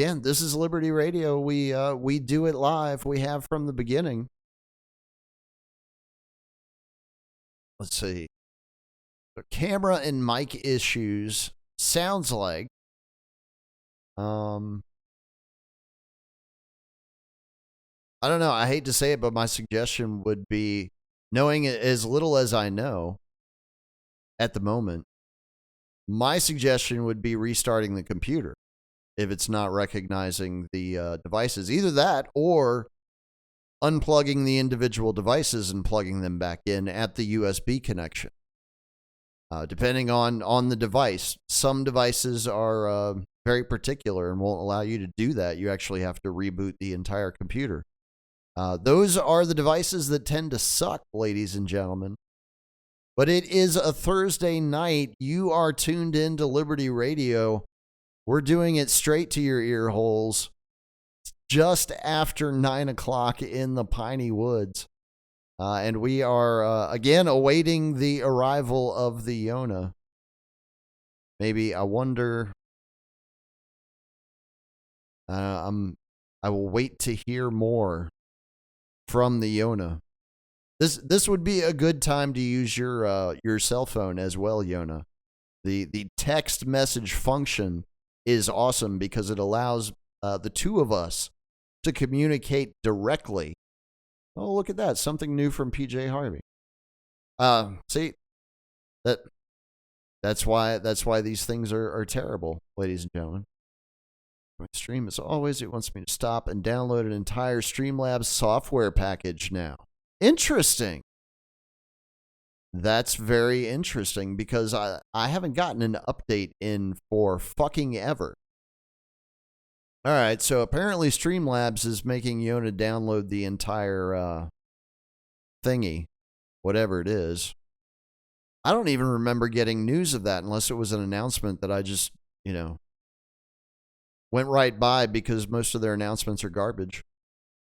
Again, this is Liberty Radio. We do it live. We have from the beginning. Let's see. The camera and mic issues sounds like I don't know. I hate to say it, but my suggestion would be, knowing as little as I know at the moment, my suggestion would be restarting the computer if it's not recognizing the devices. Either that or unplugging the individual devices and plugging them back in at the USB connection. Depending on the device. Some devices are very particular and won't allow you to do that. You actually have to reboot the entire computer. Those are the devices that tend to suck, ladies and gentlemen. But it is a Thursday night. You are tuned into Liberty Radio. We're doing it straight to your ear holes just after 9 o'clock in the Piney Woods. And we are, again, awaiting the arrival of the Yona. Maybe, I wonder... I will wait to hear more from the Yona. This would be a good time to use your cell phone as well, Yona. The text message function is awesome because it allows the two of us to communicate directly. Oh, look at that. Something new from PJ Harvey. See, that's why these things are terrible, ladies and gentlemen. My stream, as always, it wants me to stop and download an entire Streamlabs software package now. Interesting. That's very interesting because I haven't gotten an update in for fucking ever. All right, so apparently Streamlabs is making Yona download the entire thingy, whatever it is. I don't even remember getting news of that unless it was an announcement that I just, went right by because most of their announcements are garbage.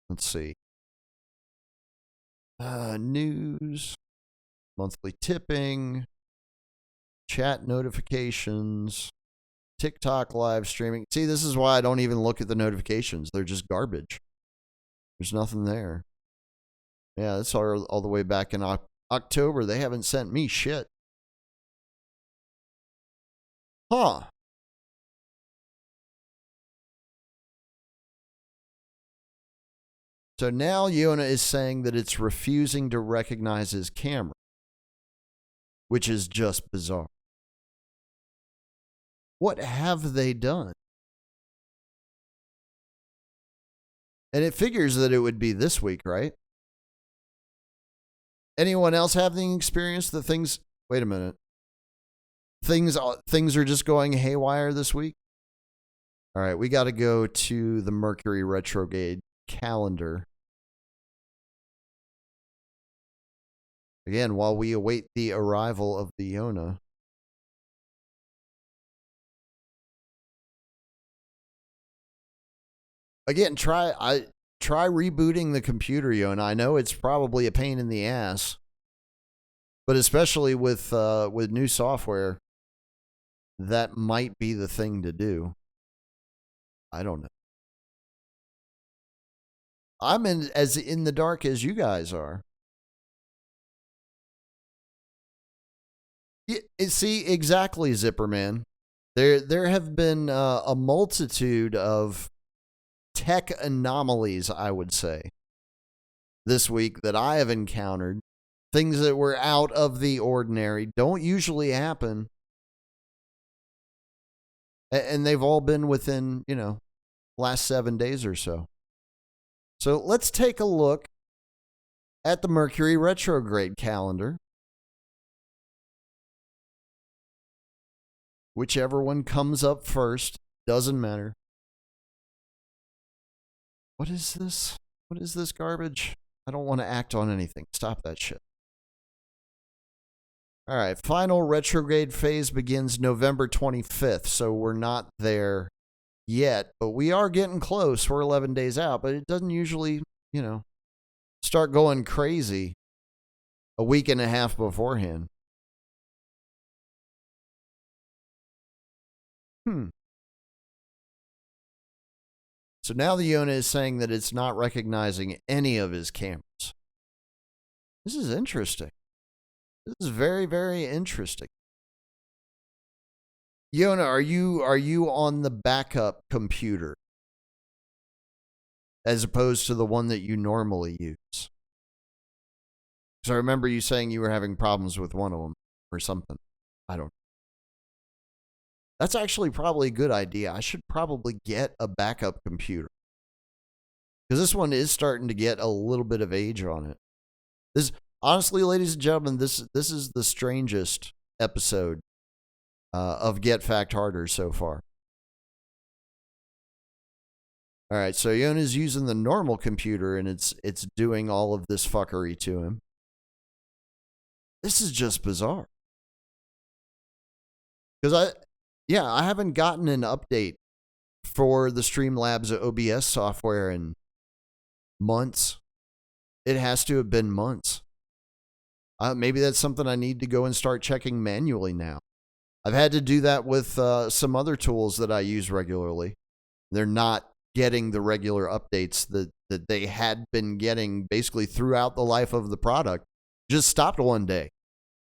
Let's see. News, monthly tipping, chat notifications, TikTok live streaming. See, this is why I don't even look at the notifications. They're just garbage. There's nothing there. Yeah, that's all the way back in October. They haven't sent me shit. Huh. So now Yona is saying that it's refusing to recognize his camera, which is just bizarre. What have they done? And it figures that it would be this week, right? Anyone else have the experience that things... Wait a minute. Things are just going haywire this week? All right, we got to go to the Mercury retrograde calendar. Again, while we await the arrival of the Yona. Again, try rebooting the computer, Yona. I know it's probably a pain in the ass, but especially with new software, that might be the thing to do. I don't know. I'm as in the dark as you guys are. See, exactly, Zipperman. There have been a multitude of tech anomalies, I would say, this week that I have encountered. Things that were out of the ordinary, don't usually happen. And they've all been within, last 7 days or so. So let's take a look at the Mercury retrograde calendar. Whichever one comes up first, doesn't matter. What is this? What is this garbage? I don't want to act on anything. Stop that shit. All right, final retrograde phase begins November 25th, so we're not there yet, but we are getting close. We're 11 days out, but it doesn't usually, start going crazy a week and a half beforehand. So now the Yona is saying that it's not recognizing any of his cameras. This is interesting. This is very, very interesting. Yona, are you on the backup computer as opposed to the one that you normally use? So I remember you saying you were having problems with one of them or something. I don't know. That's actually probably a good idea. I should probably get a backup computer. Because this one is starting to get a little bit of age on it. This, honestly, ladies and gentlemen, this is the strangest episode of Get Fact Harder so far. All right, so Yona's using the normal computer and it's doing all of this fuckery to him. This is just bizarre. Because I haven't gotten an update for the Streamlabs OBS software in months. It has to have been months. Maybe that's something I need to go and start checking manually now. I've had to do that with some other tools that I use regularly. They're not getting the regular updates that they had been getting basically throughout the life of the product. Just stopped one day.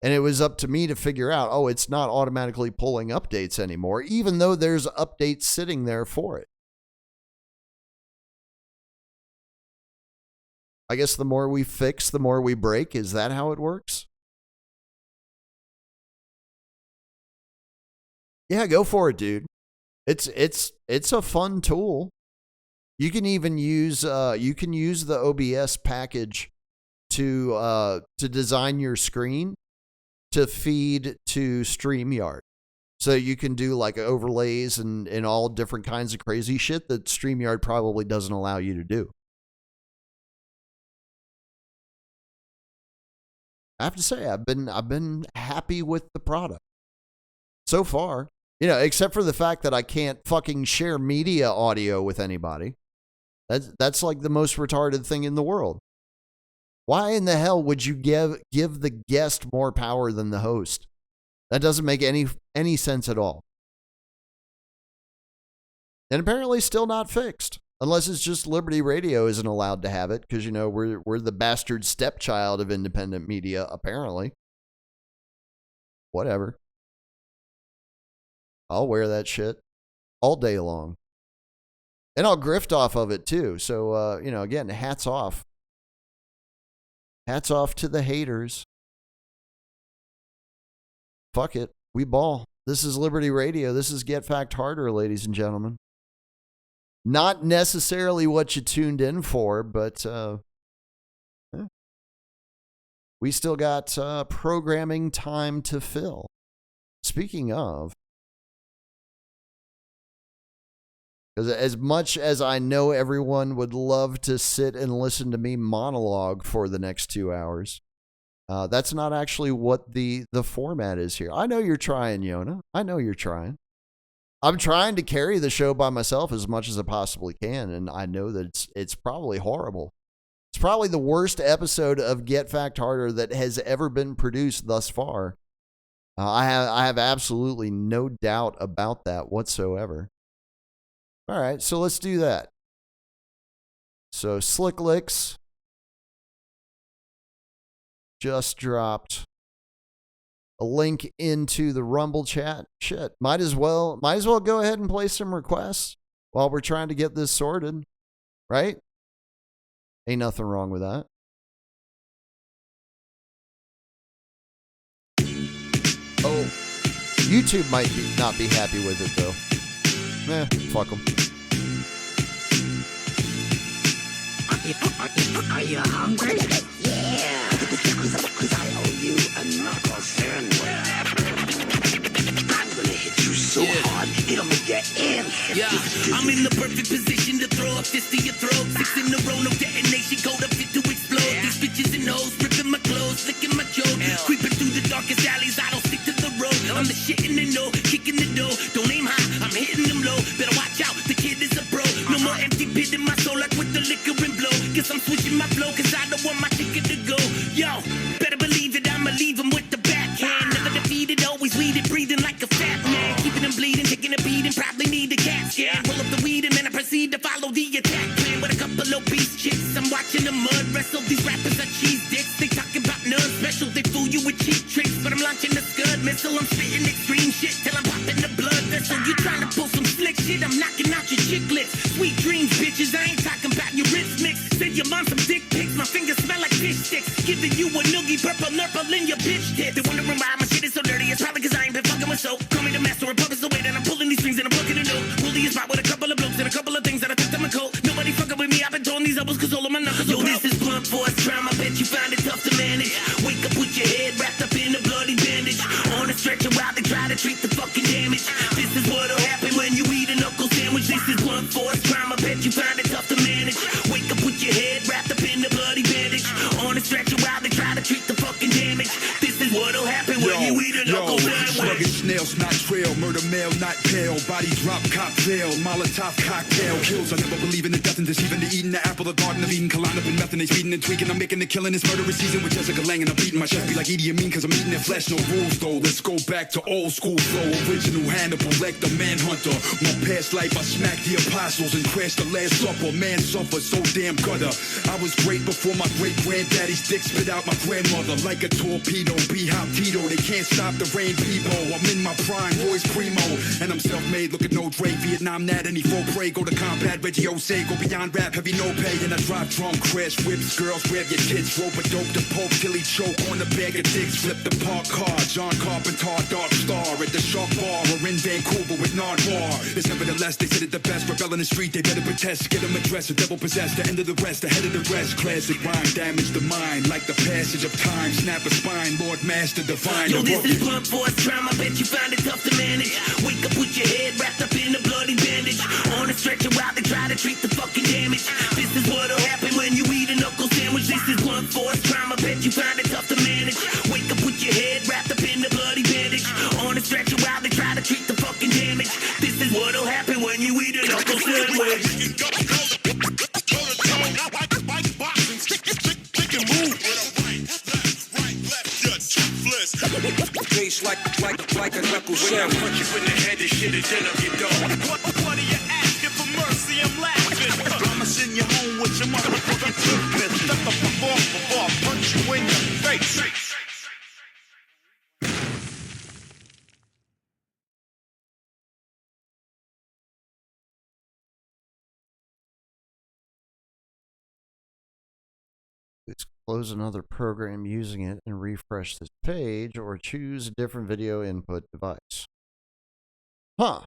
And it was up to me to figure out, oh, it's not automatically pulling updates anymore, even though there's updates sitting there for it. I guess the more we fix, the more we break. Is that how it works? Yeah, go for it, dude. It's a fun tool. You can even use the OBS package to design your screen to feed to StreamYard. So you can do like overlays and all different kinds of crazy shit that StreamYard probably doesn't allow you to do. I have to say, I've been happy with the product so far. You know, except for the fact that I can't fucking share media audio with anybody. That's like the most retarded thing in the world. Why in the hell would you give the guest more power than the host? That doesn't make any sense at all. And apparently still not fixed. Unless it's just Liberty Radio isn't allowed to have it, because, you know, we're the bastard stepchild of independent media, apparently. Whatever. I'll wear that shit all day long. And I'll grift off of it too. So, you know, again, hats off. Hats off to the haters. Fuck it. We ball. This is Liberty Radio. This is Get Fact Harder, ladies and gentlemen. Not necessarily what you tuned in for, but we still got programming time to fill. Speaking of, because as much as I know everyone would love to sit and listen to me monologue for the next 2 hours, that's not actually what the format is here. I know you're trying, Yona. I know you're trying. I'm trying to carry the show by myself as much as I possibly can, and I know that it's probably horrible. It's probably the worst episode of Get Fact Harder that has ever been produced thus far. I have absolutely no doubt about that whatsoever. All right, so let's do that. So Slick Licks just dropped a link into the Rumble chat. Shit, might as well go ahead and play some requests while we're trying to get this sorted, right? Ain't nothing wrong with that. Oh, YouTube might not be happy with it though. Fuck them. Are you hungry? Yeah. Cause I owe you a knuckle sandwich. I'm gonna hit you so hard, it'll make your ends. Yeah, I'm in the perfect position to throw a fist to your throat. 6 in a row, no detonation, code up fit to explode. These bitches and hoes, ripping my clothes, licking my jaw. Creeping through the darkest alleys, I don't stick to the road. I'm the shit in the know, kicking the door. Don't aim high, I'm hitting them low. Better watch out, the kid is a pro. No more empty pit in my soul, like with the liquor and blow. Guess I'm switching my flow, cause I don't want my ticket to go. Yo, better believe it, I'ma leave him with the backhand. Never defeated, always weeded, breathing like a fat man. Keeping him bleeding, taking a beating, probably need a cat scan. Pull up the weed and then I proceed to follow the watching the mud wrestle. These rappers are cheese dicks. They talking about none special. They fool you with cheap tricks, but I'm launching the scud missile. I'm spitting extreme shit till I'm popping the blood vessel. You trying to pull some slick shit? I'm knocking out your chiclets. Sweet dreams, bitches. I ain't talking about your wrist mix. Send your mom some dick pics. My fingers smell like fish sticks. Giving you a noogie, purple nurple in your bitch tip. They wondering why my shit is so dirty. It's probably cause I ain't been fucking with soap. Call me the master of puppets, the way that I'm pulling these strings and I'm booking a note. Willie is spot with a couple of blokes and a couple of things that I took to my coat. Nobody fucking with me. I've been throwing these elbows cause all of my knuckles. Yo, this is blunt force trauma. Bet you find it tough to manage. Wake up with your head wrapped up in a bloody bandage. On a stretcher while they try to treat the fucking damage. This is what'll happen when you eat a knuckle sandwich. This is blunt force trauma. Bet you find it tough to manage. Wake up with your head wrapped up in a bloody bandage. On a stretcher while they try to treat the fucking damage. This is what'll happen when you eat a knuckle sandwich. Sluggish snails, not trail. Murder male, not pale. Body drop, cocktail. Molotov cocktail. Kills, I never believe in the death and deceiving. The eating the apple, the garden of Eden. Collide up in meth and they speeding and tweaking. I'm making the killing this murderous season with Jessica Lange and I'm beating my chest. Be like Edie Amin cause I'm eating their flesh. No rules though. Let's go back to old school flow. Original Hannibal, Lecter, Manhunter. My past life I smacked the apostles and crashed the last supper. Man suffered so damn gutter. I was great before my great granddaddy's dick spit out my grandmother like a torpedo. B-hop Tito, they can't stop the rain Peebo. I'm in my prime, Royce Primo, and I'm self-made. Look at no Dre, Vietnam, Nat, any full prey. Go to combat, Reggie Osei, go beyond rap, heavy no pay. And I drive drum, crash whips, girls, grab your tits, rope a dope to poke till he choke on the bag of dicks. Flip the park car, John Carpenter, Dark Star at the Shark Bar or in Vancouver with Nardwar. It's nevertheless, they said it the best. Rebel in the street, they better protest. Get them addressed, the devil possessed, the end of the rest, ahead of the rest. Classic rhyme, damage the mind like the passage of time. Snap a spine, Lord Master Divine. Yo, this is blunt force trauma. Bet you find it tough to manage. Wake up with your head wrapped up in a bloody bandage. On a stretcher while they try to treat the fucking damage. This is what'll happen when you eat a knuckle sandwich. This is blunt force trauma. Bet you find it tough to manage. Wake up with your head wrapped up in a bloody bandage. On a stretcher while they try to treat the fucking damage. This is what'll happen when you eat a knuckle sandwich. Face like a knuckle sandwich. Punch you in the head and shit and then up your dog. What are you asking for mercy? I'm laughing. I'ma send you home with your motherfucking toothpick. Step up before I punch you in your face. Let's close another program using it and refresh this page or choose a different video input device. Huh.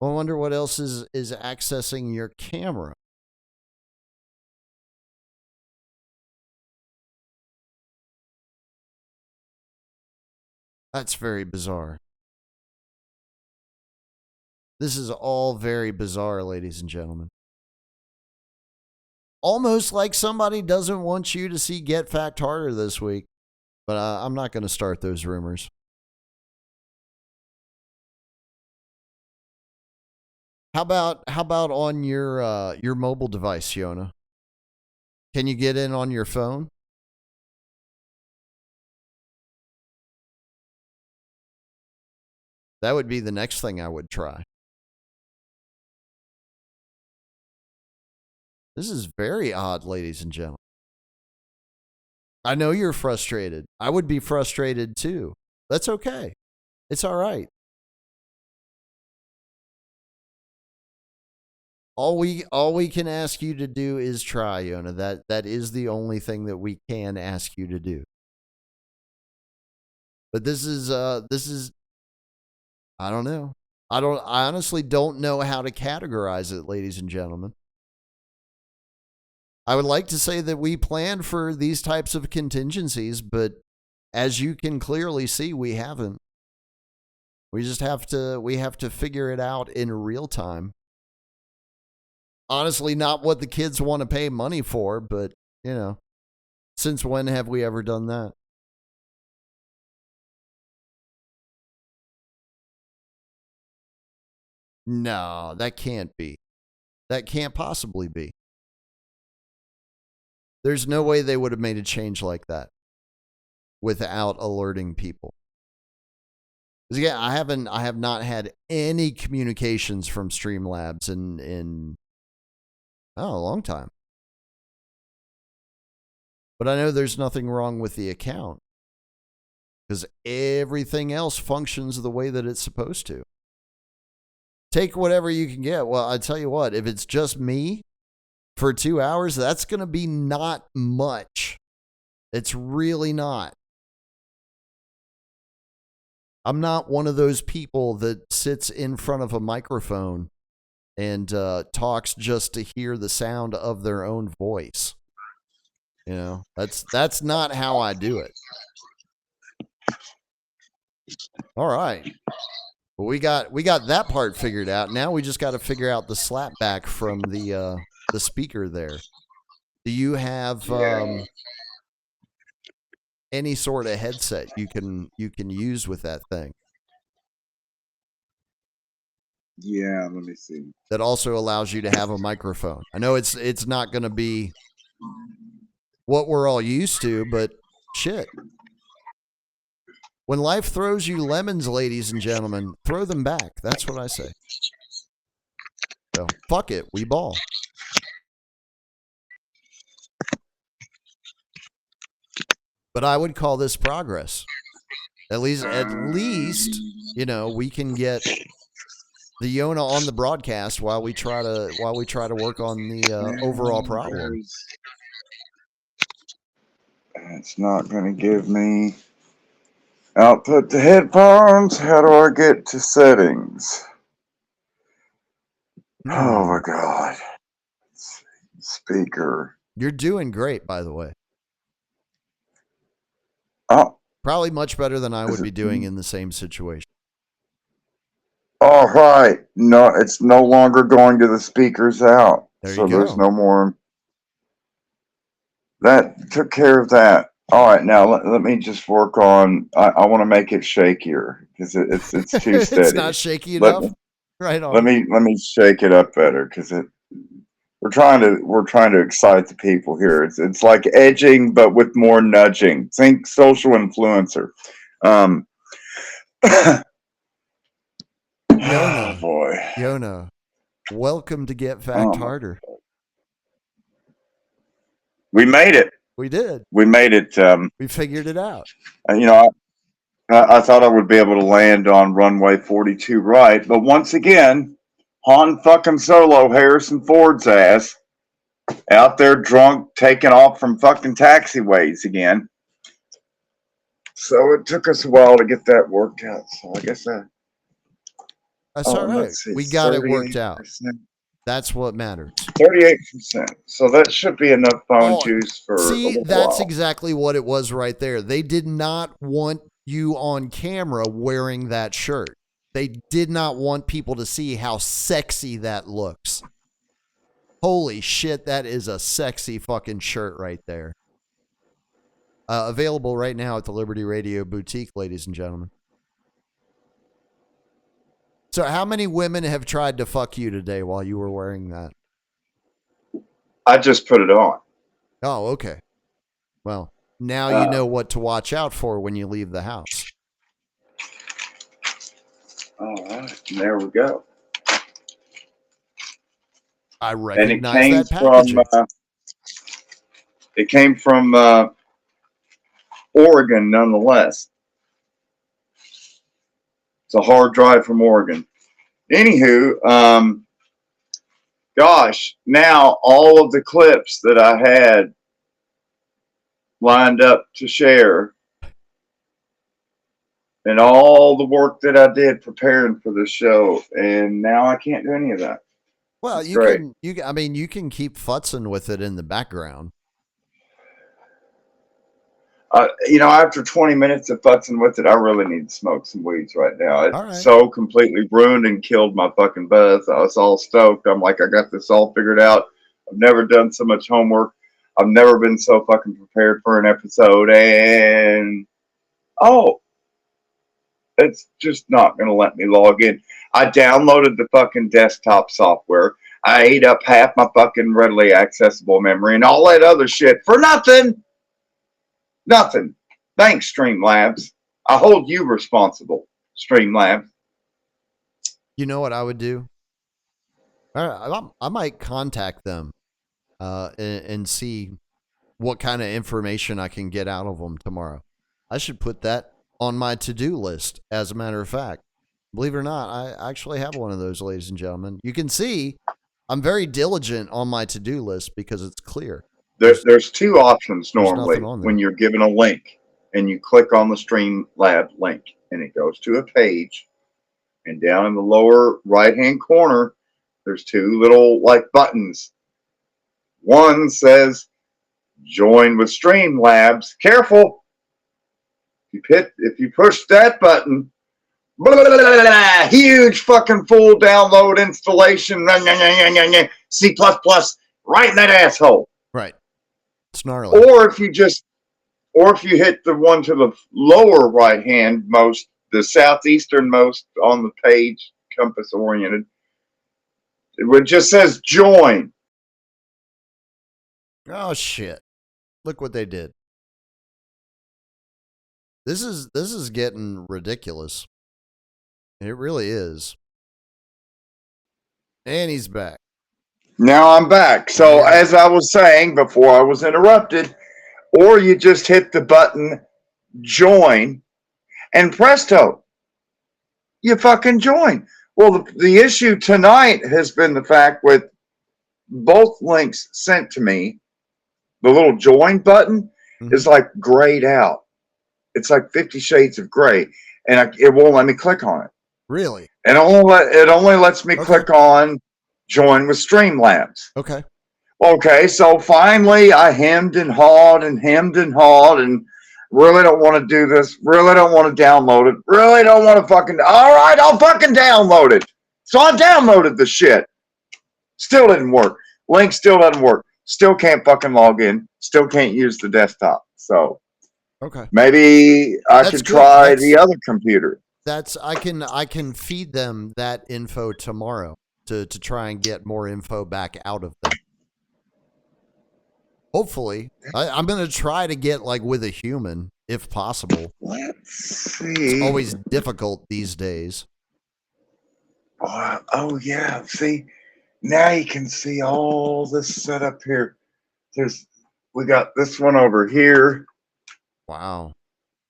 I wonder what else is accessing your camera. That's very bizarre. This is all very bizarre, ladies and gentlemen. Almost like somebody doesn't want you to see Get Fact Harder this week. But I'm not going to start those rumors. How about on your mobile device, Yona? Can you get in on your phone? That would be the next thing I would try. This is very odd, ladies and gentlemen. I know you're frustrated. I would be frustrated too. That's okay. It's all right. All we can ask you to do is try, Yona. That is the only thing that we can ask you to do. But this is I don't know. I honestly don't know how to categorize it, ladies and gentlemen. I would like to say that we planned for these types of contingencies, but as you can clearly see, we haven't. We just have to figure it out in real time. Honestly, not what the kids want to pay money for, but, since when have we ever done that? No, that can't be. That can't possibly be. There's no way they would have made a change like that without alerting people. Because again, I have not had any communications from Streamlabs in a long time. But I know there's nothing wrong with the account because everything else functions the way that it's supposed to. Take whatever you can get. Well, I tell you what, if it's just me for 2 hours, that's going to be not much. It's really not. I'm not one of those people that sits in front of a microphone and talks just to hear the sound of their own voice. You know, that's not how I do it. All right. Well, we got that part figured out. Now we just got to figure out the slapback from the speaker there. Do you have any sort of headset you can use with that thing? Yeah, let me see. That also allows you to have a microphone. I know it's not going to be what we're all used to, but shit. When life throws you lemons, ladies and gentlemen, throw them back. That's what I say. So, fuck it. We ball. But I would call this progress. At least, you know, we can get the Yona on the broadcast while we try to work on the overall problem. It's not going to give me output to headphones. How do I get to settings? Oh my God. Speaker. You're doing great, by the way. Oh. Probably much better than I would be doing in the same situation. All right. No, it's no longer going to the speakers out. There so you go. There's no more. That took care of that. All right. Now let me just work on. I want to make it shakier because it's too steady. It's not shaky enough. Right on. Let me shake it up better because we're trying to excite the people here. It's like edging but with more nudging. Think social influencer. Yona, oh boy. Yona, welcome to Get Fact Harder. We made it. We did. We made it. We figured it out. You know, I thought I would be able to land on runway 42 right, but once again, Han fucking Solo, Harrison Ford's ass, out there drunk, taking off from fucking taxiways again. So it took us a while to get that worked out. So I guess that's all right. We got it worked out. That's what matters. 38%. So that should be enough phone juice for. See, that's exactly what it was right there. They did not want you on camera wearing that shirt. They did not want people to see how sexy that looks. Holy shit, that is a sexy fucking shirt right there. Available right now at the Liberty Radio Boutique, ladies and gentlemen. So how many women have tried to fuck you today while you were wearing that? I just put it on. Oh, okay. Well, now you know what to watch out for when you leave the house. All right, there we go. I recognize that packaging. It came from Oregon, nonetheless. It's a hard drive from Oregon. Anywho, gosh, now all of the clips that I had lined up to share and all the work that I did preparing for this show, and now I can't do any of that. Well, you can keep futzing with it in the background. After 20 minutes of futzing with it, I really need to smoke some weeds right now. It's so completely ruined and killed my fucking buzz. I was all stoked. I'm like, I got this all figured out. I've never done so much homework. I've never been so fucking prepared for an episode. And, it's just not going to let me log in. I downloaded the fucking desktop software. I ate up half my fucking readily accessible memory and all that other shit for nothing. Nothing. Thanks, Streamlabs. I hold you responsible, Streamlabs. You know what I would do? I might contact them and see what kind of information I can get out of them tomorrow. I should put that on my to-do list, as a matter of fact. Believe it or not, I actually have one of those, ladies and gentlemen. You can see I'm very diligent on my to-do list because it's clear. There's two options normally nothing on there. when you're given a link and you click on the Streamlab link and it goes to a page, and down in the lower right-hand corner, there's two little like buttons. One says join with Streamlabs. Careful. If you push that button, blah, blah, blah, blah, blah, huge fucking full download installation, C++, right in that asshole. Right. It's gnarly. Or if you hit the one to the lower right hand most, the southeasternmost on the page, compass oriented, it just says join. Oh shit. Look what they did. This is getting ridiculous. It really is. And he's back. Now I'm back. So as I was saying before I was interrupted, or you just hit the button join and presto, you fucking join. Well, the issue tonight has been the fact with both links sent to me, the little join button is like grayed out. It's like 50 shades of gray, and it won't let me click on it. Really? And it only lets me click on join with Streamlabs. Okay. Okay, so finally I hemmed and hawed and really don't want to do this. Really don't want to download it. Really don't want to fucking... All right, I'll fucking download it. So I downloaded the shit. Still didn't work. Link still doesn't work. Still can't fucking log in. Still can't use the desktop. So maybe I should try the other computer. I can feed them that info tomorrow to try and get more info back out of them. Hopefully. I'm going to try to get like with a human if possible. Let's see. It's always difficult these days. Oh yeah. See, now you can see all this setup here. We got this one over here. Wow.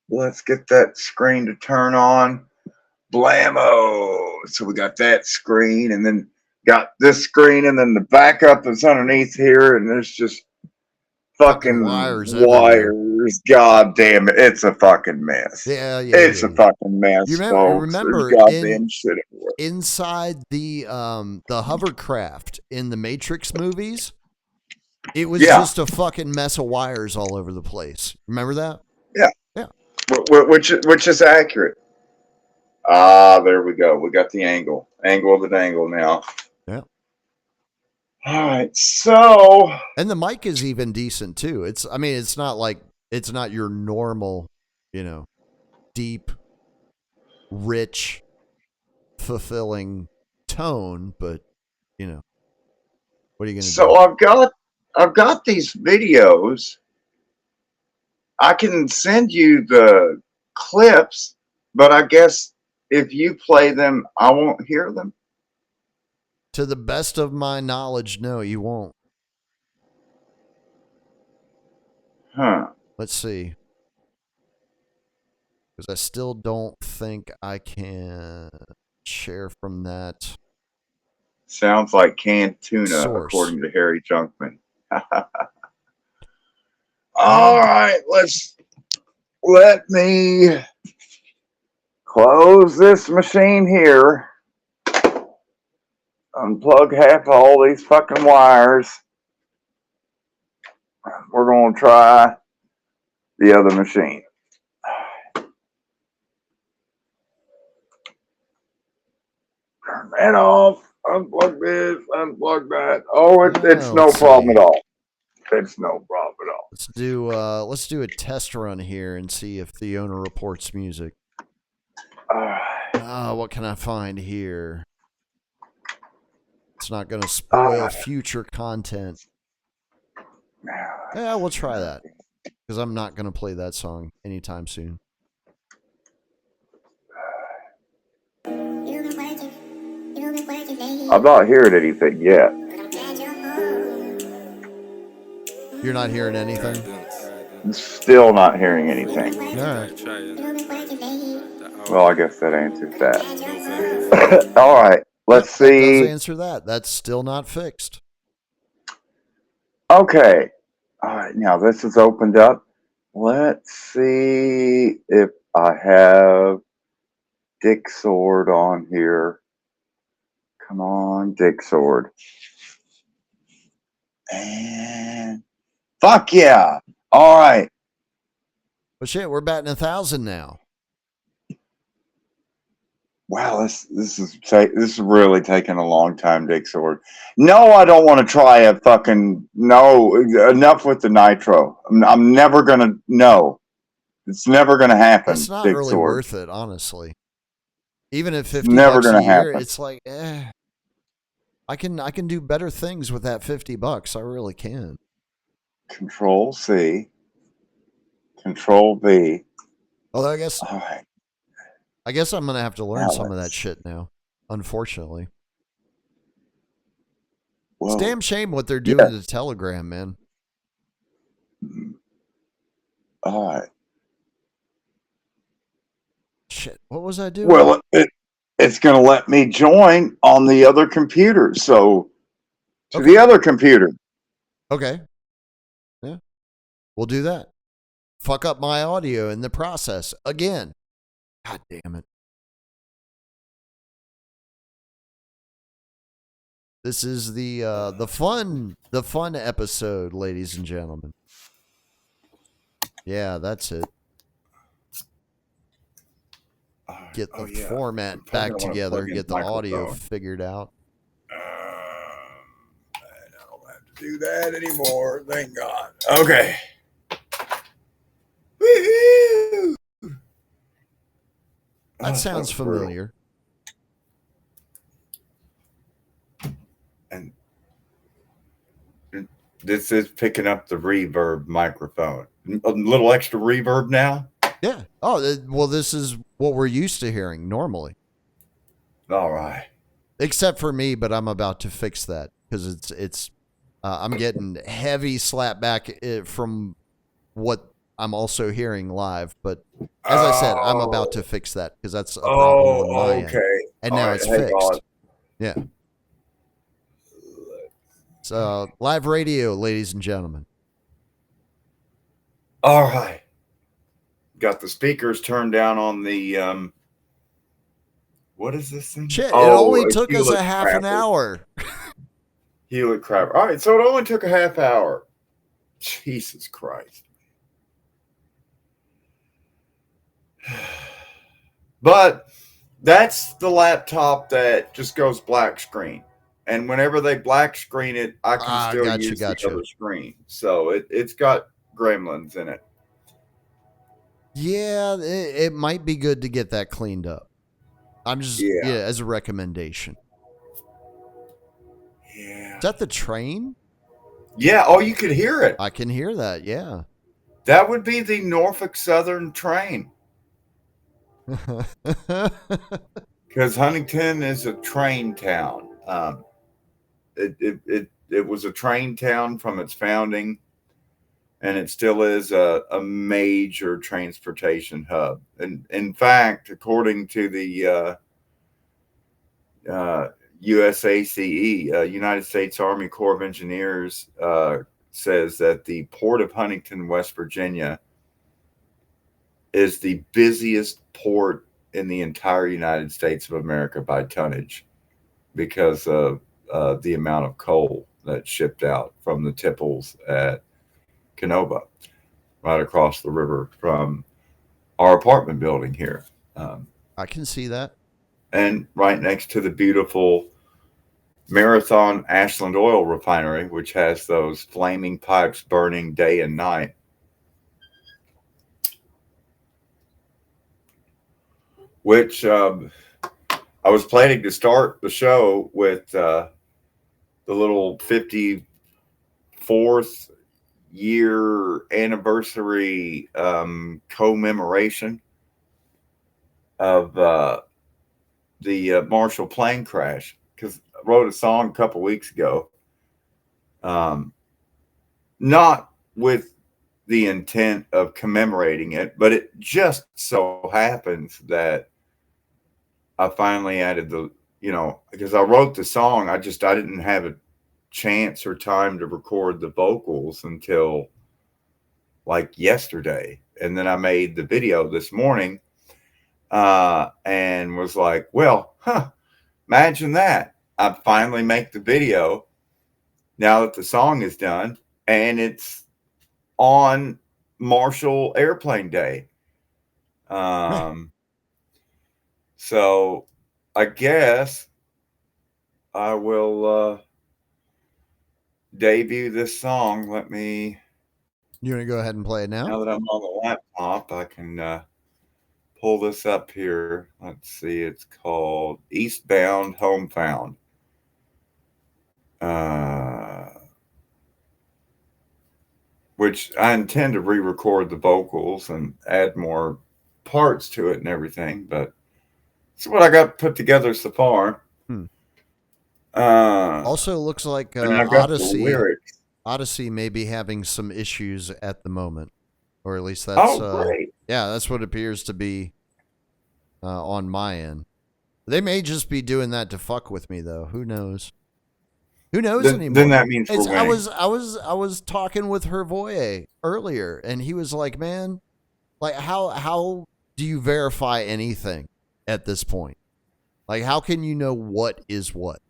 Let's get that screen to turn on. Blammo. So we got that screen, and then got this screen, and then the backup is underneath here, and there's just fucking wires. God damn it. It's a fucking mess. It's a fucking mess. You remember inside the hovercraft in the Matrix movies? It was just a fucking mess of wires all over the place. Remember that? Yeah. Yeah. Which is accurate. There we go. We got the angle of the dangle now. Yeah. All right. So. And the mic is even decent too. It's not your normal, deep, rich, fulfilling tone, but what are you going to do? So I've got these videos. I can send you the clips, but I guess if you play them, I won't hear them. To the best of my knowledge, no, you won't. Huh. Let's see. Because I still don't think I can share from that. Sounds like canned tuna, source. According to Harry Junkman. All right, let me close this machine here. Unplug half of all these fucking wires. We're going to try the other machine. Turn that off. Unplug this. Unplug that. Oh, it's no problem at all. It's no problem at all. Let's do a test run here and see if the owner reports music. What can I find here? It's not going to spoil future content. Yeah, we'll try that. Because I'm not going to play that song anytime soon. I'm not hearing anything yet. You're not hearing anything? Still not hearing anything. All right. Well, I guess that answers that. All right. Let's That does see. answer that. That's still not fixed. Okay. All right. Now this is opened up. Let's see if I have Dick Sword on here. Come on, Dick Sword. And fuck yeah. All right. Well, shit, we're batting 1,000 now. Wow, this is really taking a long time, Dick Sword. No, I don't want to try a fucking no. Enough with the nitro. I'm never gonna no. It's never gonna happen. It's not Dick really Sword. worth it, honestly. Even at $50 never a gonna year, happen. it's like, I can do better things with that $50. I really can. Control C. Control V. Although I guess All right. I'm gonna have to learn Now some of that let's- shit now. Unfortunately, Whoa. it's damn shame what they're doing to Telegram, man. All right. Shit, what was I doing? Well, it's going to let me join on the other computer. So to the other computer. Okay. Yeah. We'll do that. Fuck up my audio in the process again. God damn it. This is the fun episode, ladies and gentlemen. Yeah, that's it. Get the format back together, get the audio figured out. I don't have to do that anymore. Thank God. Okay. Woo-hoo! That sounds familiar. And this is picking up the reverb microphone. A little extra reverb now? Yeah. Oh, well, this is what we're used to hearing normally. All right. Except for me, but I'm about to fix that because it's I'm getting heavy slap back from what I'm also hearing live. But as I said, I'm about to fix that because that's a problem on my end. And now it's fixed. Yeah. So live radio, ladies and gentlemen. All right. Got the speakers turned down on the what is this thing? Shit, it only took us a half an hour. Hewlett Crabber. All right, so it only took a half hour. Jesus Christ. But that's the laptop that just goes black screen. And whenever they black screen it, I can still use the other screen. So it's got gremlins in it. Yeah, it might be good to get that cleaned up. I'm just, as a recommendation. Yeah. Is that the train? Yeah. Oh, you could hear it. I can hear that. Yeah. That would be the Norfolk Southern train. Because Huntington is a train town. It was a train town from its founding, and it still is a major transportation hub. And in fact, according to the USACE, United States Army Corps of Engineers, says that the Port of Huntington, West Virginia, is the busiest port in the entire United States of America by tonnage because of the amount of coal that's shipped out from the tipples at Canova, right across the river from our apartment building here. I can see that. And right next to the beautiful Marathon Ashland Oil Refinery, which has those flaming pipes burning day and night. Which I was planning to start the show with the little 54th year anniversary commemoration of the Marshall plane crash, because I wrote a song a couple weeks ago. Not with the intent of commemorating it, but it just so happens that I finally added because I wrote the song, I didn't have a chance or time to record the vocals until like yesterday. And then I made the video this morning and was like, well, imagine that. I finally make the video now that the song is done, and it's on Marshall Airplane Day. So I guess I will debut this song. Let me. You want to go ahead and play it now? Now that I'm on the laptop, I can pull this up here. Let's see. It's called Eastbound Homefound. Which I intend to re-record the vocals and add more parts to it and everything, but it's what I got put together so far. Also looks like Odyssey may be having some issues at the moment, or at least that's great. Yeah, that's what appears to be on my end. They may just be doing that to fuck with me, though. Who knows? Who knows anymore? Then that means we're winning. I was talking with Hervoye earlier, and he was like, "Man, like how do you verify anything at this point? Like, how can you know what is what?"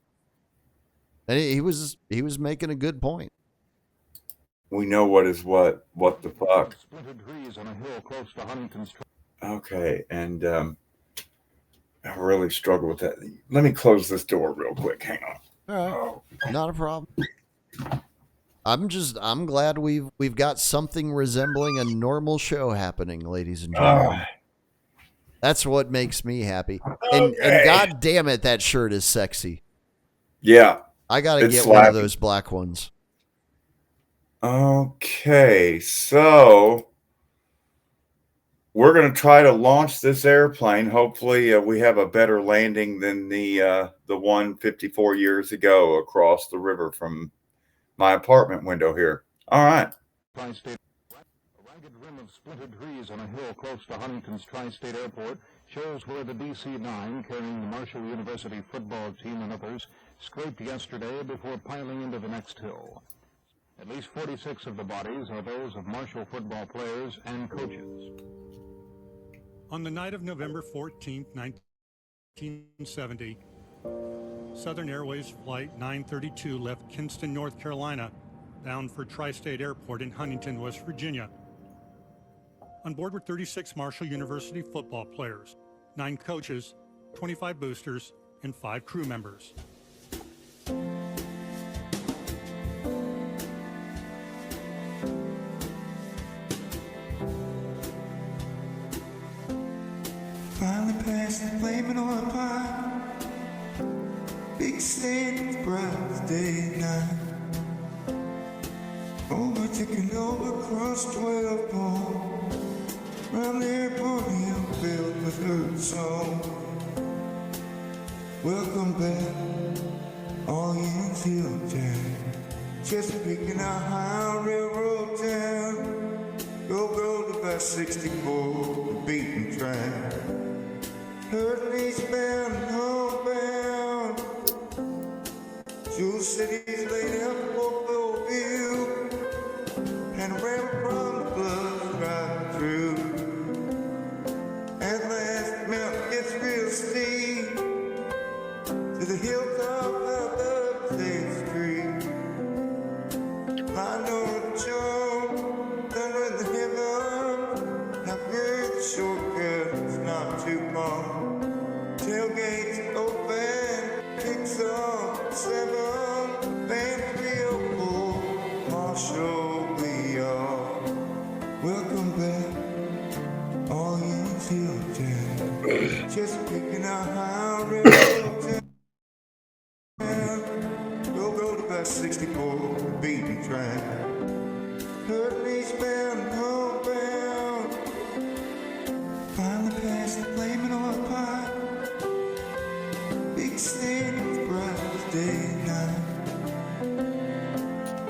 And he was making a good point. We know what is what. What the fuck? Okay, and I really struggle with that. Let me close this door real quick. Hang on. All right, not a problem. I'm glad we've got something resembling a normal show happening, ladies and gentlemen. That's what makes me happy. And god damn it, that shirt is sexy. Yeah. I gotta get one of those black ones. Okay, so we're going to try to launch this airplane. Hopefully we have a better landing than the one 54 years ago across the river from my apartment window here. All right. Tri-State. A ragged rim of splintered trees on a hill close to Huntington's Tri-State Airport shows where the DC-9 carrying the Marshall University football team and others scraped yesterday before piling into the next hill. At least 46 of the bodies are those of Marshall football players and coaches. On the night of November 14, 1970, Southern Airways Flight 932 left Kinston, North Carolina, bound for Tri-State Airport in Huntington, West Virginia. On board were 36 Marshall University football players, 9 coaches, 25 boosters, and 5 crew members. Finally past the flaming oil pipe, big stand bright as day and night. Overtaking over across 12 ball, round the airport hill filled with her song. Welcome back, all Yin's Hill Town, Chesapeake and Ohio Railroad Town. Go to about 64, the beaten track. Heard eastbound and homebound. Jewel City's laid out for view, and ran from the blood right through. At last, the mountain gets real steep to the hilltop of the State Street. Line over the Joe, thunder in the heaven. Now good the shortcut's not too far. Tailgates open, kicks on 7, band 304, Marshall we are. Welcome back, all Yin's Hill Town, Chesapeake and Ohio Railroad Town. Go to about 64, beaten track. Heard eastbound and homebound. Finally past the flaming oil pipe, big stand bright as day and night.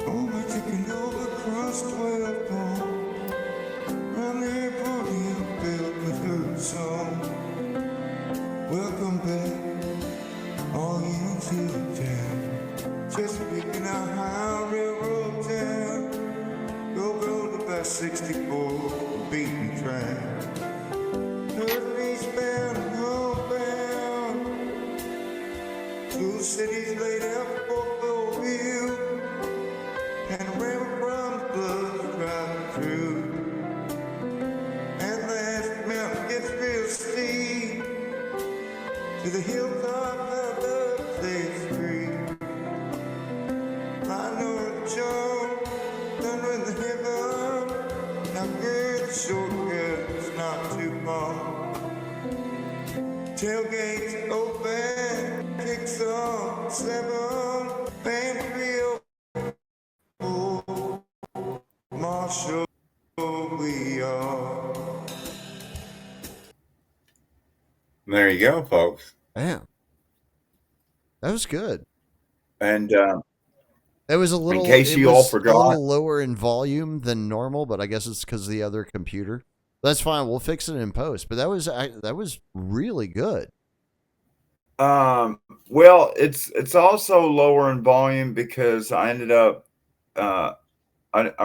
Overtaking over across 12 to town. Just picking out how railroad town. Go road about 64, beaten track. Northeastbound and homebound. Two cities laid out for Buffalo. And a river from the bluffs driving through. And last mountain gets real steep to the hilltop of the State Street. I know the job done with the heaven. Now good shortcut, it's not too far. Tailgates open, kicks on 7, band 304. Marshall, we are. There you go, folks. Damn. That was good. And It was a little. in case it you all was forgot, a little lower in volume than normal, but I guess it's because of the other computer. That's fine. We'll fix it in post. But that was really good. well, it's also lower in volume because I ended up I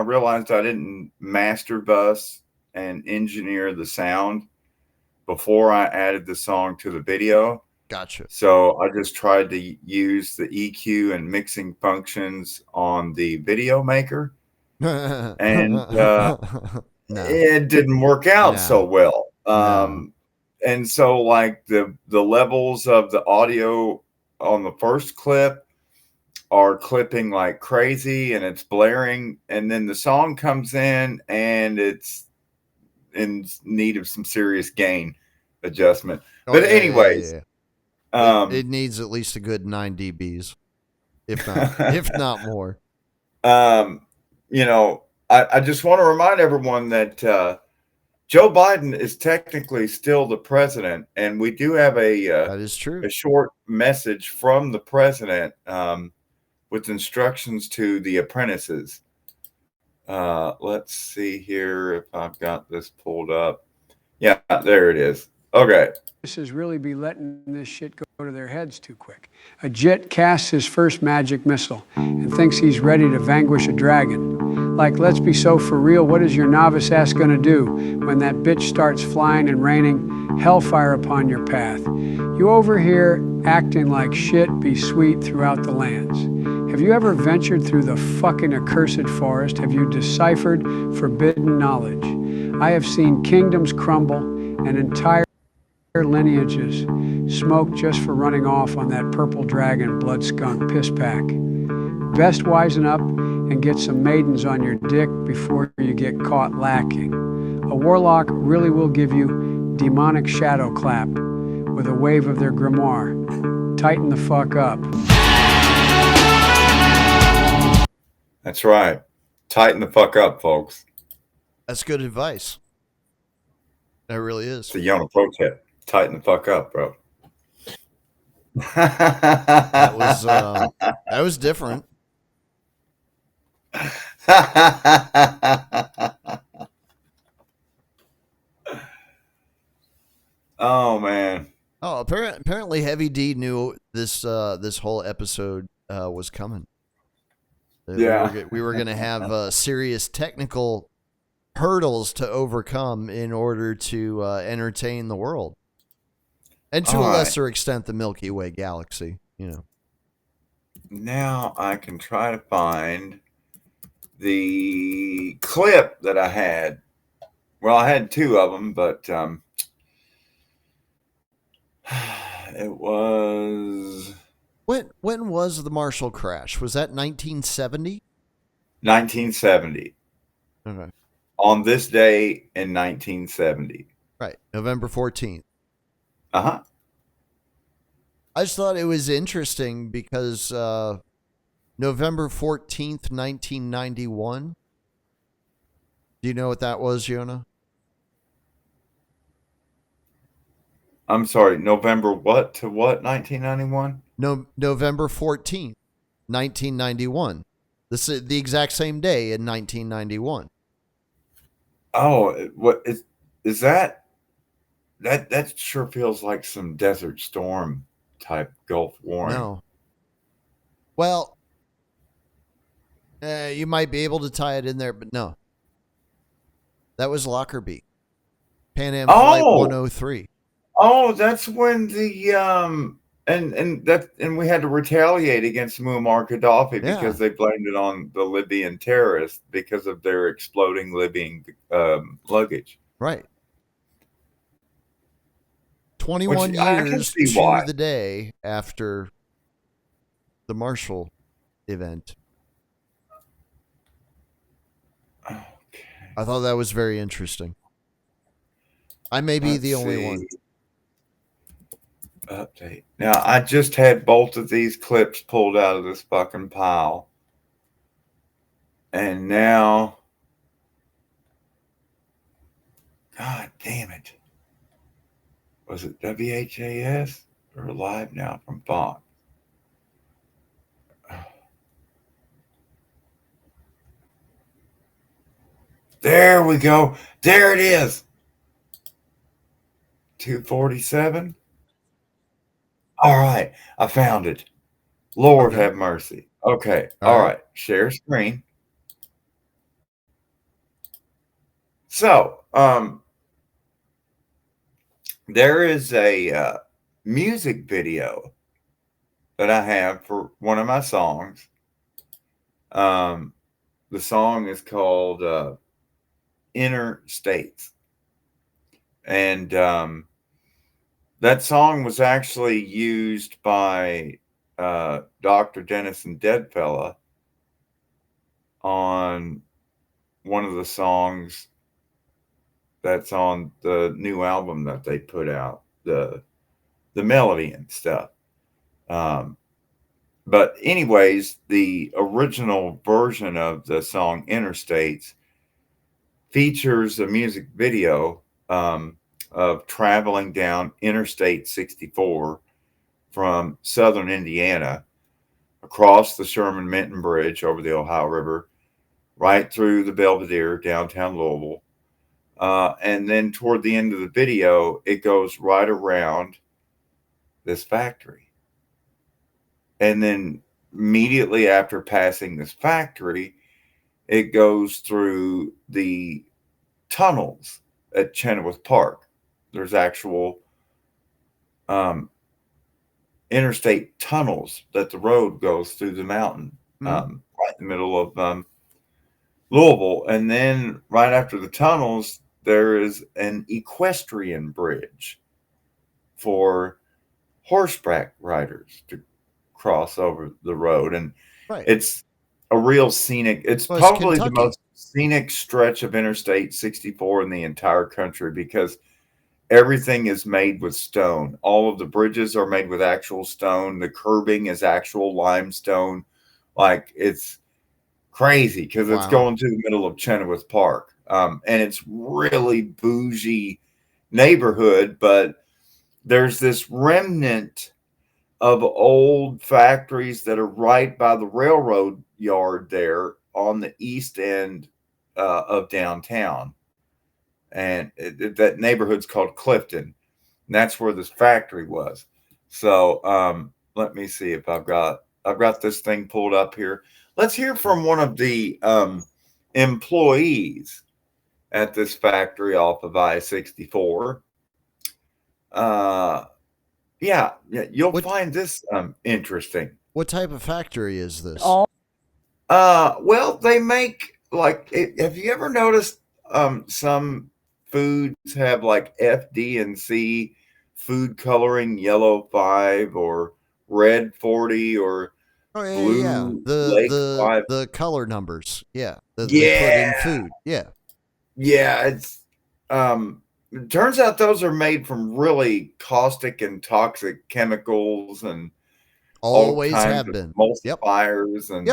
realized I didn't master bus and engineer the sound before I added the song to the video. Gotcha. So I just tried to use the EQ and mixing functions on the video maker, and No. it didn't work out No. so well. No. And so like the levels of the audio on the first clip are clipping like crazy and it's blaring, and then the song comes in and it's in need of some serious gain adjustment. Oh, But yeah, anyways, yeah. It needs at least a good 9 dBs, if not more. You know, I just want to remind everyone that Joe Biden is technically still the president, and we do have That is true. a short message from the president with instructions to the apprentices. Let's see here if I've got this pulled up. Yeah, there it is. Okay. Is really be letting this shit go to their heads too quick. A jit casts his first magic missile and thinks he's ready to vanquish a dragon. Like, let's be so for real, what is your novice ass gonna do when that bitch starts flying and raining hellfire upon your path? You over here acting like shit be sweet throughout the lands. Have you ever ventured through the fucking accursed forest? Have you deciphered forbidden knowledge? I have seen kingdoms crumble and entire lineages smoke just for running off on that purple dragon blood skunk piss pack. Best wisen up and get some maidens on your dick before you get caught lacking. A warlock really will give you demonic shadow clap with a wave of their grimoire. Tighten the fuck up. That's right. Tighten the fuck up, folks. That's good advice. That really is. It's a Yona pro tip. Tighten the fuck up, bro. That was different. Oh man. Oh, apparently Heavy D knew this whole episode was coming. Yeah. We were going to have serious technical hurdles to overcome in order to entertain the world. And to a lesser extent, the Milky Way galaxy, you know. Now I can try to find the clip that I had. Well, I had two of them, but it was... When was the Marshall crash? Was that 1970? 1970. Okay. On this day in 1970. Right. November 14th. Uh-huh. I just thought it was interesting because November 14th, 1991. Do you know what that was, Yona? I'm sorry, November what to what, 1991? No, November 14th, 1991. This is the exact same day in 1991. Oh, what is that? That sure feels like some Desert Storm type Gulf warning. No, Well, you might be able to tie it in there, but no. That was Lockerbie. Pan Am Flight 103. Oh, that's when the and we had to retaliate against Muammar Gaddafi because they blamed it on the Libyan terrorists because of their exploding Libyan luggage. Right. 21 years to why. the day after the Marshall event. Okay. I thought that was very interesting. I may be the only one. Update. Now, I just had both of these clips pulled out of this fucking pile. And now, God damn it. Was it WHAS or Live Now from Fox? There we go. There it is. 247. All right. I found it. Lord have mercy. Okay. All right. Share screen. So, there is a music video that I have for one of my songs. The song is called Inner States. And that song was actually used by Dr. Denison Deadfella on one of the songs that's on the new album that they put out, the melody and stuff. But anyways, the original version of the song Interstates features a music video of traveling down Interstate 64 from southern Indiana across the Sherman-Minton Bridge over the Ohio River, right through the Belvedere, downtown Louisville. And then toward the end of the video, it goes right around this factory. And then immediately after passing this factory, it goes through the tunnels at Chenoweth Park. There's actual interstate tunnels that the road goes through the mountain, right in the middle of Louisville. And then right after the tunnels, there is an equestrian bridge for horseback riders to cross over the road. And it's a real scenic, it's probably the most scenic stretch of Interstate 64 in the entire country because everything is made with stone. All of the bridges are made with actual stone. The curbing is actual limestone. Like, it's crazy because it's going through the middle of Chenoweth Park. And it's really bougie neighborhood, but there's this remnant of old factories that are right by the railroad yard there on the east end of downtown. And that neighborhood's called Clifton. And that's where this factory was. So let me see if I've got this thing pulled up here. Let's hear from one of the employees at this factory off of I-64. Yeah, you'll find this interesting. What type of factory is this? Well, they make, like, have you ever noticed some foods have like F, D, and C food coloring, yellow 5 or red 40 or blue Lake 5? The color numbers. Yeah. They put in food. Yeah. Yeah, it's it turns out those are made from really caustic and toxic chemicals and always have been emulsifiers and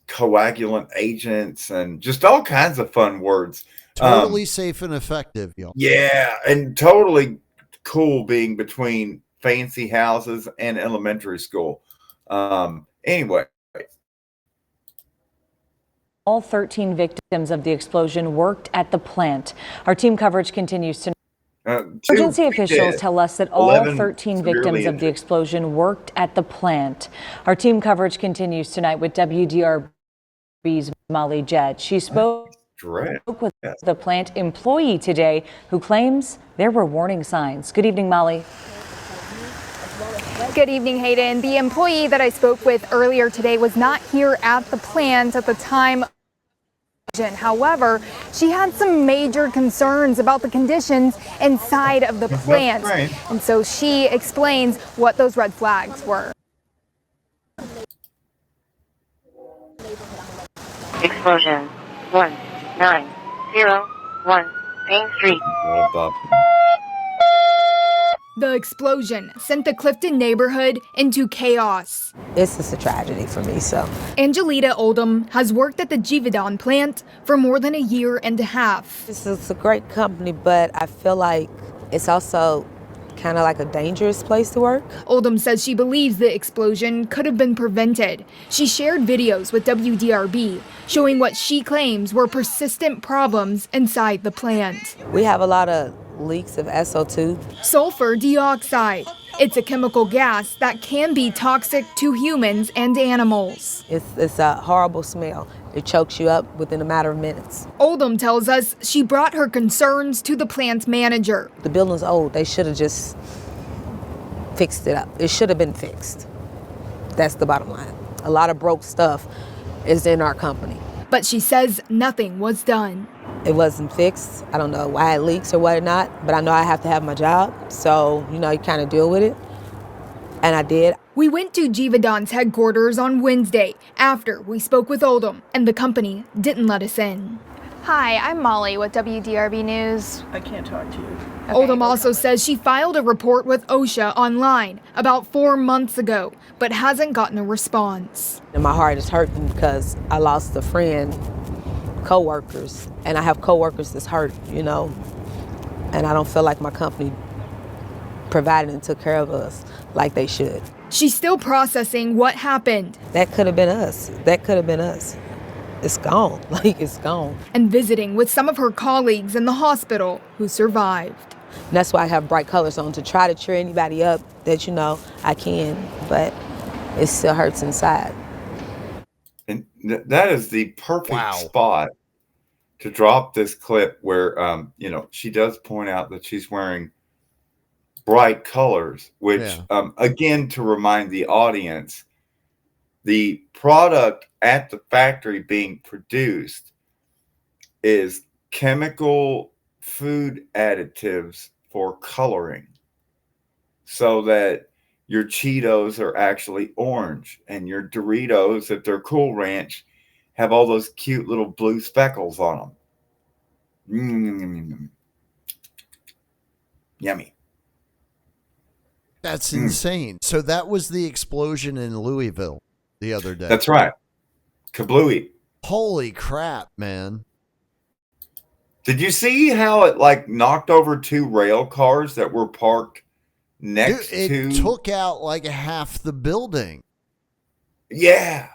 coagulant agents and just all kinds of fun words. Totally safe and effective, y'all. Yeah, and totally cool being between fancy houses and elementary school. Anyway. All 13 victims of the explosion worked at the plant. Our team coverage continues to. Two Emergency officials dead. tell us that all 11 13 victims severely of the injured. explosion worked at the plant. Our team coverage continues tonight with WDRB's Molly Jett. She spoke with the plant employee today who claims there were warning signs. Good evening, Molly. Good evening, Hayden. The employee that I spoke with earlier today was not here at the plant at the time. However, she had some major concerns about the conditions inside of the plant. And so she explains what those red flags were. Explosion 1901 Main Street. The explosion sent the Clifton neighborhood into chaos. It's just a tragedy for me, so. Angelita Oldham has worked at the Givaudan plant for more than a year and a half. It's a great company, but I feel like it's also kind of like a dangerous place to work. Oldham says she believes the explosion could have been prevented. She shared videos with WDRB showing what she claims were persistent problems inside the plant. We have a lot of leaks of SO2. Sulfur dioxide. It's a chemical gas that can be toxic to humans and animals. It's a horrible smell. It chokes you up within a matter of minutes. Oldham tells us she brought her concerns to the plant manager. The building's old. They should have just fixed it up. It should have been fixed. That's the bottom line. A lot of broke stuff is in our company. But she says nothing was done. It wasn't fixed. I don't know why it leaks or whatnot, but I know I have to have my job. So, you kind of deal with it. And I did. We went to Givaudan's headquarters on Wednesday after we spoke with Oldham, and the company didn't let us in. Hi, I'm Molly with WDRB News. I can't talk to you. Oldham also says she filed a report with OSHA online about 4 months ago, but hasn't gotten a response. And my heart is hurting because I lost a friend, co-workers, and I have co-workers that's hurt, and I don't feel like my company provided and took care of us like they should. She's still processing what happened. That could have been us. It's gone. It's gone. And visiting with some of her colleagues in the hospital who survived. And that's why I have bright colors on, to try to cheer anybody up that, I can, but it still hurts inside. And that is the perfect spot to drop this clip where, she does point out that she's wearing bright colors, which, again, to remind the audience, the product at the factory being produced is chemical food additives for coloring, so that your Cheetos are actually orange and your Doritos, if they're Cool Ranch, have all those cute little blue speckles on them. Yummy. That's insane. So that was the explosion in Louisville the other day. That's right. Kablooey. Holy crap, man. Did you see how it knocked over 2 rail cars that were parked next to? It took out half the building. Yeah.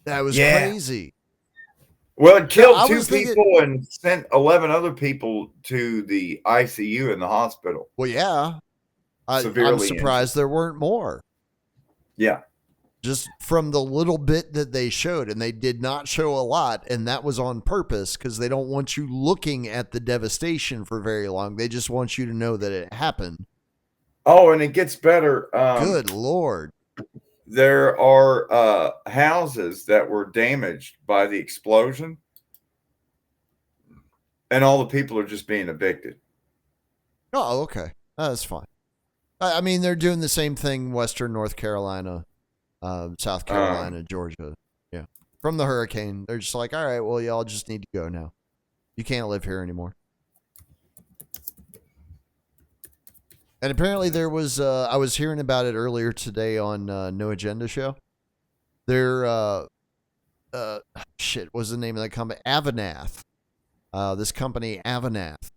That was crazy. Well, it killed 2 people and sent 11 other people to the ICU in the hospital. Well, yeah. I'm surprised there weren't more. Yeah. Just from the little bit that they showed, and they did not show a lot, and that was on purpose because they don't want you looking at the devastation for very long. They just want you to know that it happened. Oh, and it gets better. Good Lord. There are houses that were damaged by the explosion, and all the people are just being evicted. Oh, okay. That's fine. I mean, they're doing the same thing, Western North Carolina, South Carolina, Georgia. Yeah. From the hurricane, they're just like, all right, well, y'all just need to go now. You can't live here anymore. And apparently there was, I was hearing about it earlier today on No Agenda Show. There, what's the name of that company? Avanath. This company, Avanath,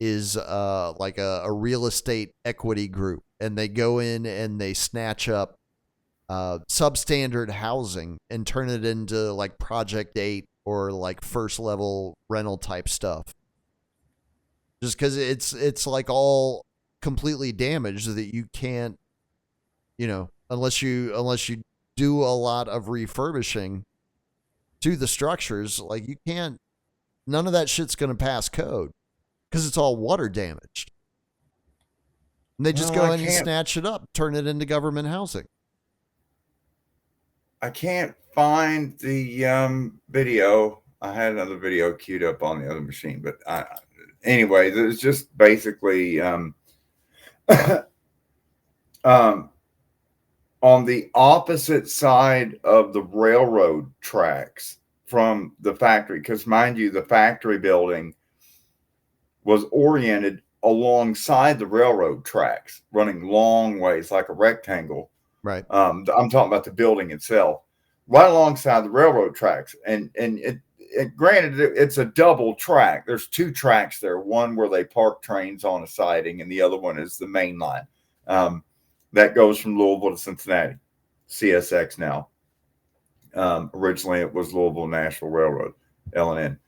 is like a real estate equity group. And they go in and they snatch up substandard housing and turn it into Project 8 or first level rental type stuff. just because it's like all completely damaged that you can't, unless you do a lot of refurbishing to the structures, like you can't. None of that shit's going to pass code because it's all water damaged. And they just go in and snatch it up, turn it into government housing. I can't find the video. I had another video queued up on the other machine, but anyway, there's just basically on the opposite side of the railroad tracks from the factory, because mind you, the factory building was oriented alongside the railroad tracks, running long ways like a rectangle. Right. I'm talking about the building itself, right alongside the railroad tracks. And granted, it's a double track. There's two tracks there. One where they park trains on a siding, and the other one is the main line that goes from Louisville to Cincinnati, CSX now. Originally, it was Louisville Nashville Railroad, L&N.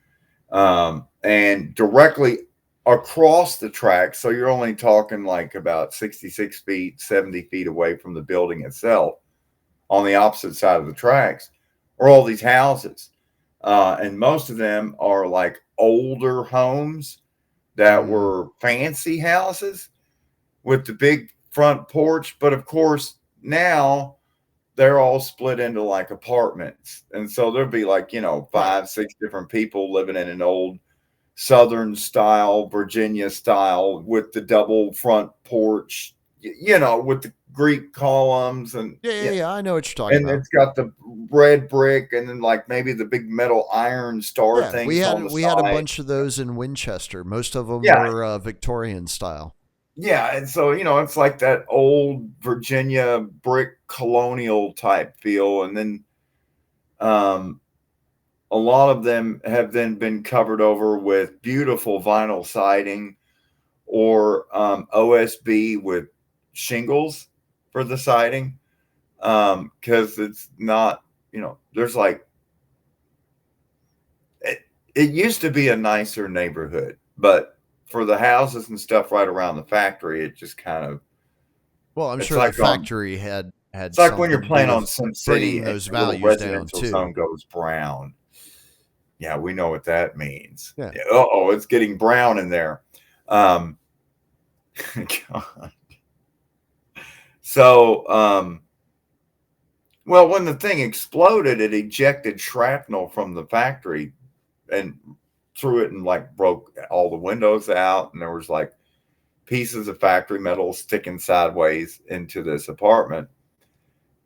And directly across the track, so you're only talking like about 66 feet, 70 feet away from the building itself, on the opposite side of the tracks, are all these houses. And most of them are like older homes that were fancy houses with the big front porch. But of course, now they're all split into like apartments. And so there'll be like, 5, 6 different people living in an old Southern style, Virginia style, with the double front porch, with the Greek columns and yeah, I know what you're talking about. And it's got the red brick, and then like maybe the big metal iron star things. We had on the we side. had a bunch of those in Winchester. Most of them were Victorian style. Yeah, and so it's like that old Virginia brick colonial type feel, and then a lot of them have then been covered over with beautiful vinyl siding or OSB with shingles for the siding, because it's not, there's like, it used to be a nicer neighborhood, but for the houses and stuff right around the factory, it just kind of. Well, I'm sure the factory had. It's like when you're playing on Sim City, those and the values down residential too. zone goes brown. Yeah, we know what that means. Yeah. It's getting brown in there. God. So, well, when the thing exploded, it ejected shrapnel from the factory and threw it and like broke all the windows out. And there was like pieces of factory metal sticking sideways into this apartment.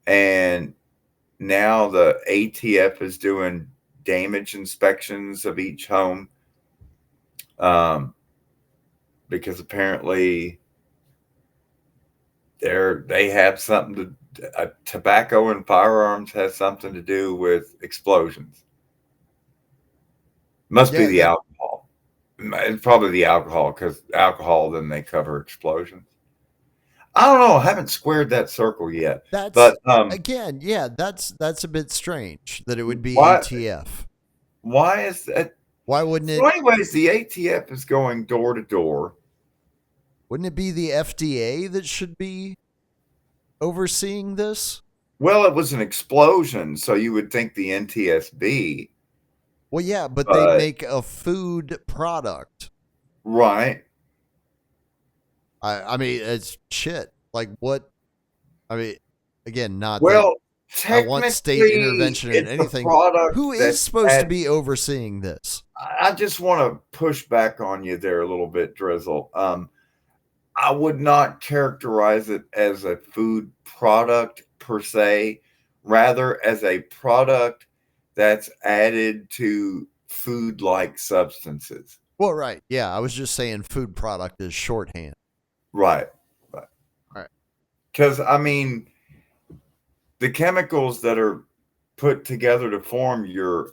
And now the ATF is doing damage inspections of each home, because apparently they have something to tobacco and firearms has something to do with explosions. Must be the alcohol. It's probably the alcohol, because alcohol, then they cover explosions. I don't know. I haven't squared that circle yet. But again, that's a bit strange that it would be ATF. Why is that? Why wouldn't it? So anyways, the ATF is going door to door. Wouldn't it be the FDA that should be overseeing this? Well, it was an explosion, so you would think the NTSB. Well, yeah, but they make a food product. Right. I mean, it's shit. Like what? I mean, again, not well. I want state intervention in anything. Who is supposed to be overseeing this? I just want to push back on you there a little bit, Drizzle. I would not characterize it as a food product per se, rather as a product that's added to food-like substances. Well, right. Yeah, I was just saying food product is shorthand. Right. All right. Because, I mean, the chemicals that are put together to form your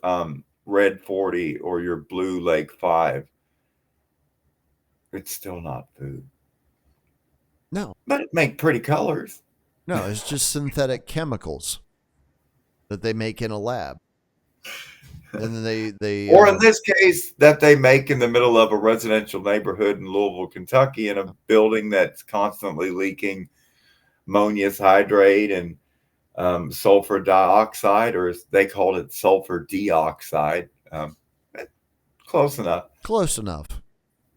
Red 40 or your Blue Lake 5, it's still not food. No. But it make pretty colors. No, it's just synthetic chemicals that they make in a lab. And then they or in this case, that they make in the middle of a residential neighborhood in Louisville, Kentucky, in a building that's constantly leaking ammonium hydrate and sulfur dioxide, or as they called it, sulfur dioxide. Close enough. Close enough.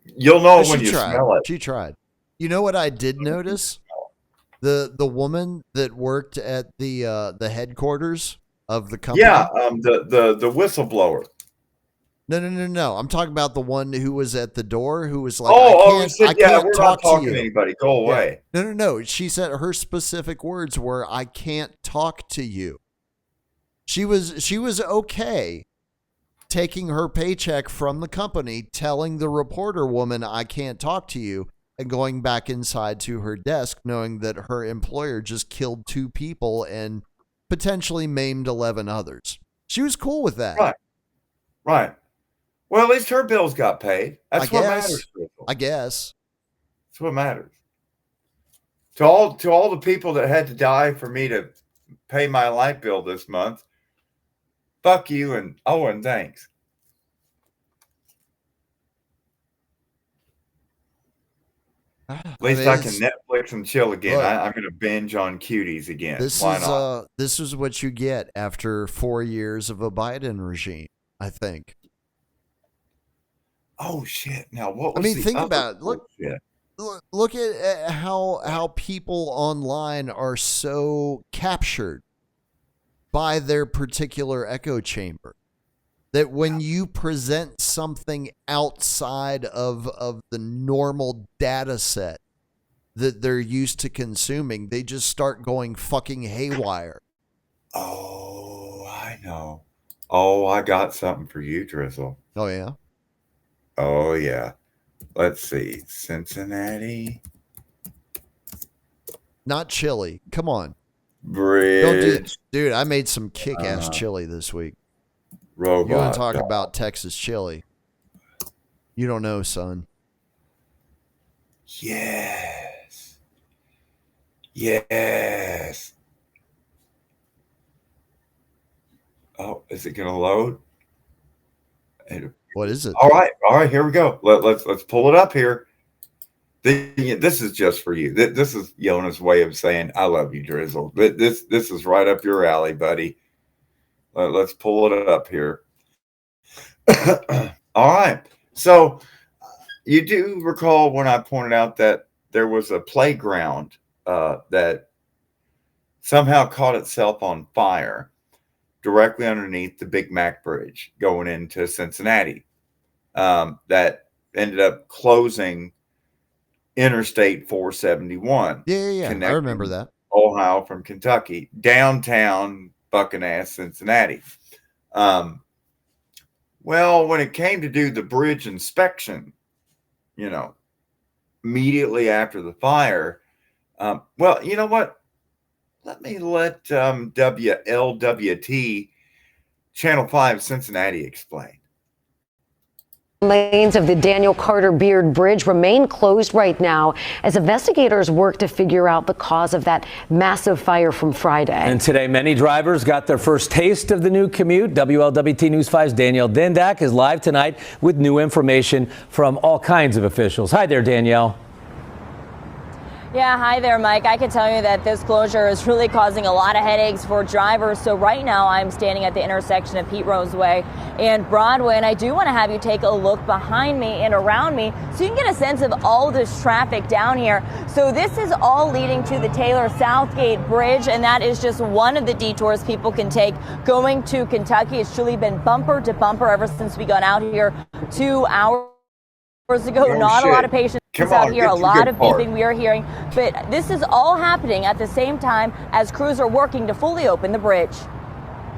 You'll know But when she you tried. smell it. She tried. You know what I did notice? The woman that worked at the headquarters of the company. Yeah, the whistleblower. No. I'm talking about the one who was at the door, who was like, you I said, can't we're talk not talking to to you. anybody. Go away. Yeah. No. She said her specific words were, "I can't talk to you." She was okay taking her paycheck from the company, telling the reporter woman, "I can't talk to you," and going back inside to her desk, knowing that her employer just killed 2 people and potentially maimed 11 others. She was cool with that. Right. Well, at least her bills got paid. That's what matters. I guess. That's what matters. To all the people that had to die for me to pay my light bill this month, fuck you and thanks. At least I can Netflix and chill again. I'm going to binge on Cuties again. Why not? This is what you get after 4 years of a Biden regime, I think. Oh shit! Now what was think about it. Look at how people online are so captured by their particular echo chamber that when you present something outside of the normal data set that they're used to consuming, they just start going fucking haywire. Oh, I know. Oh, I got something for you, Drizzle. Oh, yeah? Oh, yeah. Let's see. Cincinnati. Not chili. Come on. Bridge. Dude, I made some kick-ass chili this week. Robot. You want to talk about Texas chili? You don't know, son. Yes. Oh, is it going to load? What is it? All right, here we go. Let's pull it up here. This is just for you. This is Yona's way of saying I love you, Drizzle. This is right up your alley, buddy. Let's pull it up here. All right. So you do recall when I pointed out that there was a playground that somehow caught itself on fire directly underneath the Big Mac Bridge going into Cincinnati. That ended up closing Interstate 471. Yeah. I remember that. Ohio from Kentucky, downtown fucking ass Cincinnati. Well, when it came to do the bridge inspection, immediately after the fire, well, you know what? Let WLWT Channel 5 Cincinnati explain. Lanes of the Daniel Carter Beard Bridge remain closed right now as investigators work to figure out the cause of that massive fire from Friday. And today, many drivers got their first taste of the new commute. WLWT News 5's Danielle Dindak is live tonight with new information from all kinds of officials. Hi there, Danielle. Yeah, hi there, Mike. I can tell you that this closure is really causing a lot of headaches for drivers. So right now I'm standing at the intersection of Pete Rose Way and Broadway, and I do want to have you take a look behind me and around me so you can get a sense of all this traffic down here. So this is all leading to the Taylor Southgate Bridge, and that is just one of the detours people can take going to Kentucky. It's truly been bumper to bumper ever since we got out here 2 hours ago. Not a lot of patients out here, a lot of beeping we are hearing, but this is all happening at the same time as crews are working to fully open the bridge.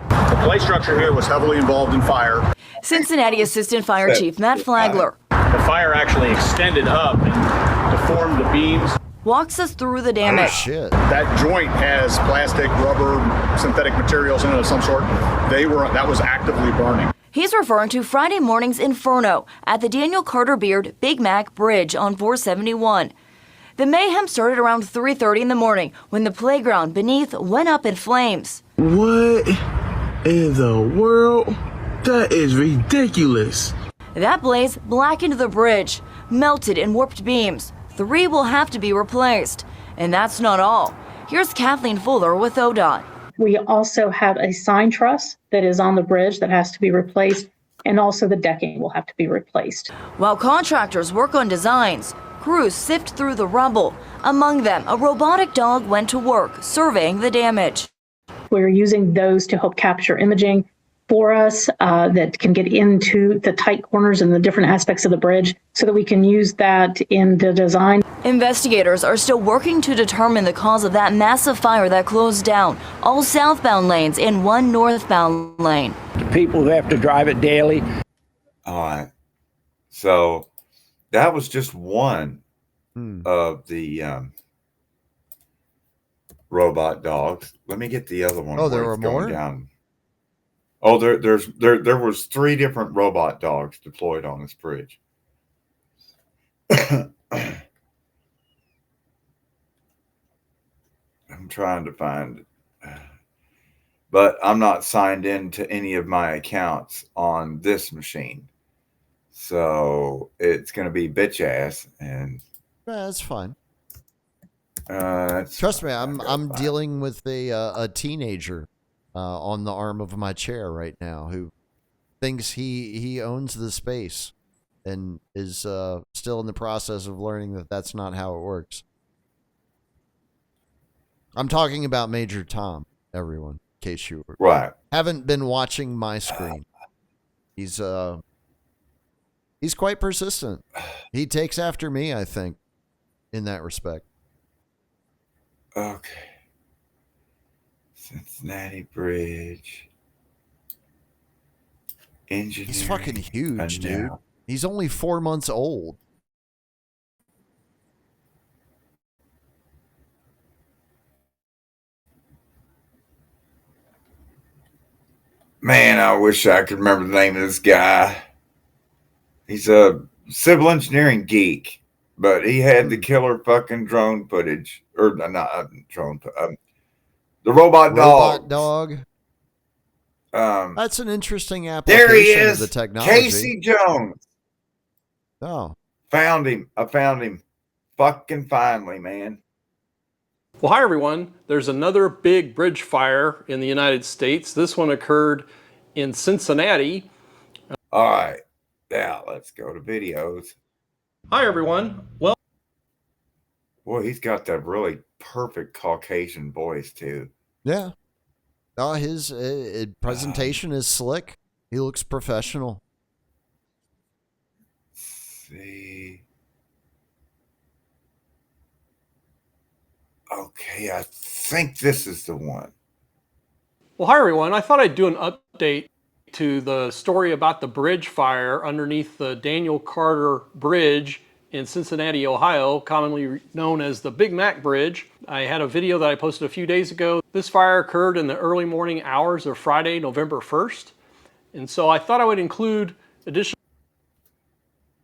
The play structure here was heavily involved in fire. Cincinnati Assistant Fire Chief Matt Flagler. The fire actually extended up and deformed the beams. Walks us through the damage. Oh, shit. That joint has plastic, rubber, synthetic materials in it of some sort. That was actively burning. He's referring to Friday morning's inferno at the Daniel Carter Beard Big Mac Bridge on 471. The mayhem started around 3:30 in the morning when the playground beneath went up in flames. What in the world? That is ridiculous. That blaze blackened the bridge, melted and warped beams. 3 will have to be replaced. And that's not all. Here's Kathleen Fuller with ODOT. We also have a sign truss that is on the bridge that has to be replaced, and also the decking will have to be replaced. While contractors work on designs, crews sift through the rubble. Among them, a robotic dog went to work surveying the damage. We're using those to help capture imaging for us that can get into the tight corners and the different aspects of the bridge so that we can use that in the design. Investigators are still working to determine the cause of that massive fire that closed down all southbound lanes and 1 northbound lane. The people who have to drive it daily. All right. So that was just one of the robot dogs. Let me get the other one. Oh, there were more? Down. Oh, there was 3 different robot dogs deployed on this bridge. I'm trying to find it. But I'm not signed in to any of my accounts on this machine. So it's going to be bitch ass, and that's fine. Trust me, I'm dealing with a teenager on the arm of my chair right now who thinks he owns the space and is still in the process of learning that that's not how it works. I'm talking about Major Tom, everyone, in case you haven't been watching my screen. He's quite persistent. He takes after me, I think, in that respect. Okay. Cincinnati Bridge. Engineering. He's fucking huge, dude. He's only 4 months old. Man, I wish I could remember the name of this guy. He's a civil engineering geek, but he had the killer fucking drone footage, or not drone, the robot dog. That's an interesting application there he is, of the technology. Casey Jones. Oh, found him. I found him. Fucking finally, man. Well, hi, everyone. There's another big bridge fire in the United States. This one occurred in Cincinnati. All right. Now, let's go to videos. Hi, everyone. Well, boy, he's got that really perfect Caucasian voice, too. Yeah. Oh, his presentation is slick. He looks professional. Let's see. Okay, I think this is the one. Well, hi, everyone. I thought I'd do an update to the story about the bridge fire underneath the Daniel Carter Bridge in Cincinnati, Ohio, commonly known as the Big Mac Bridge. I had a video that I posted a few days ago. This fire occurred in the early morning hours of Friday, November 1st. And so I thought I would include additional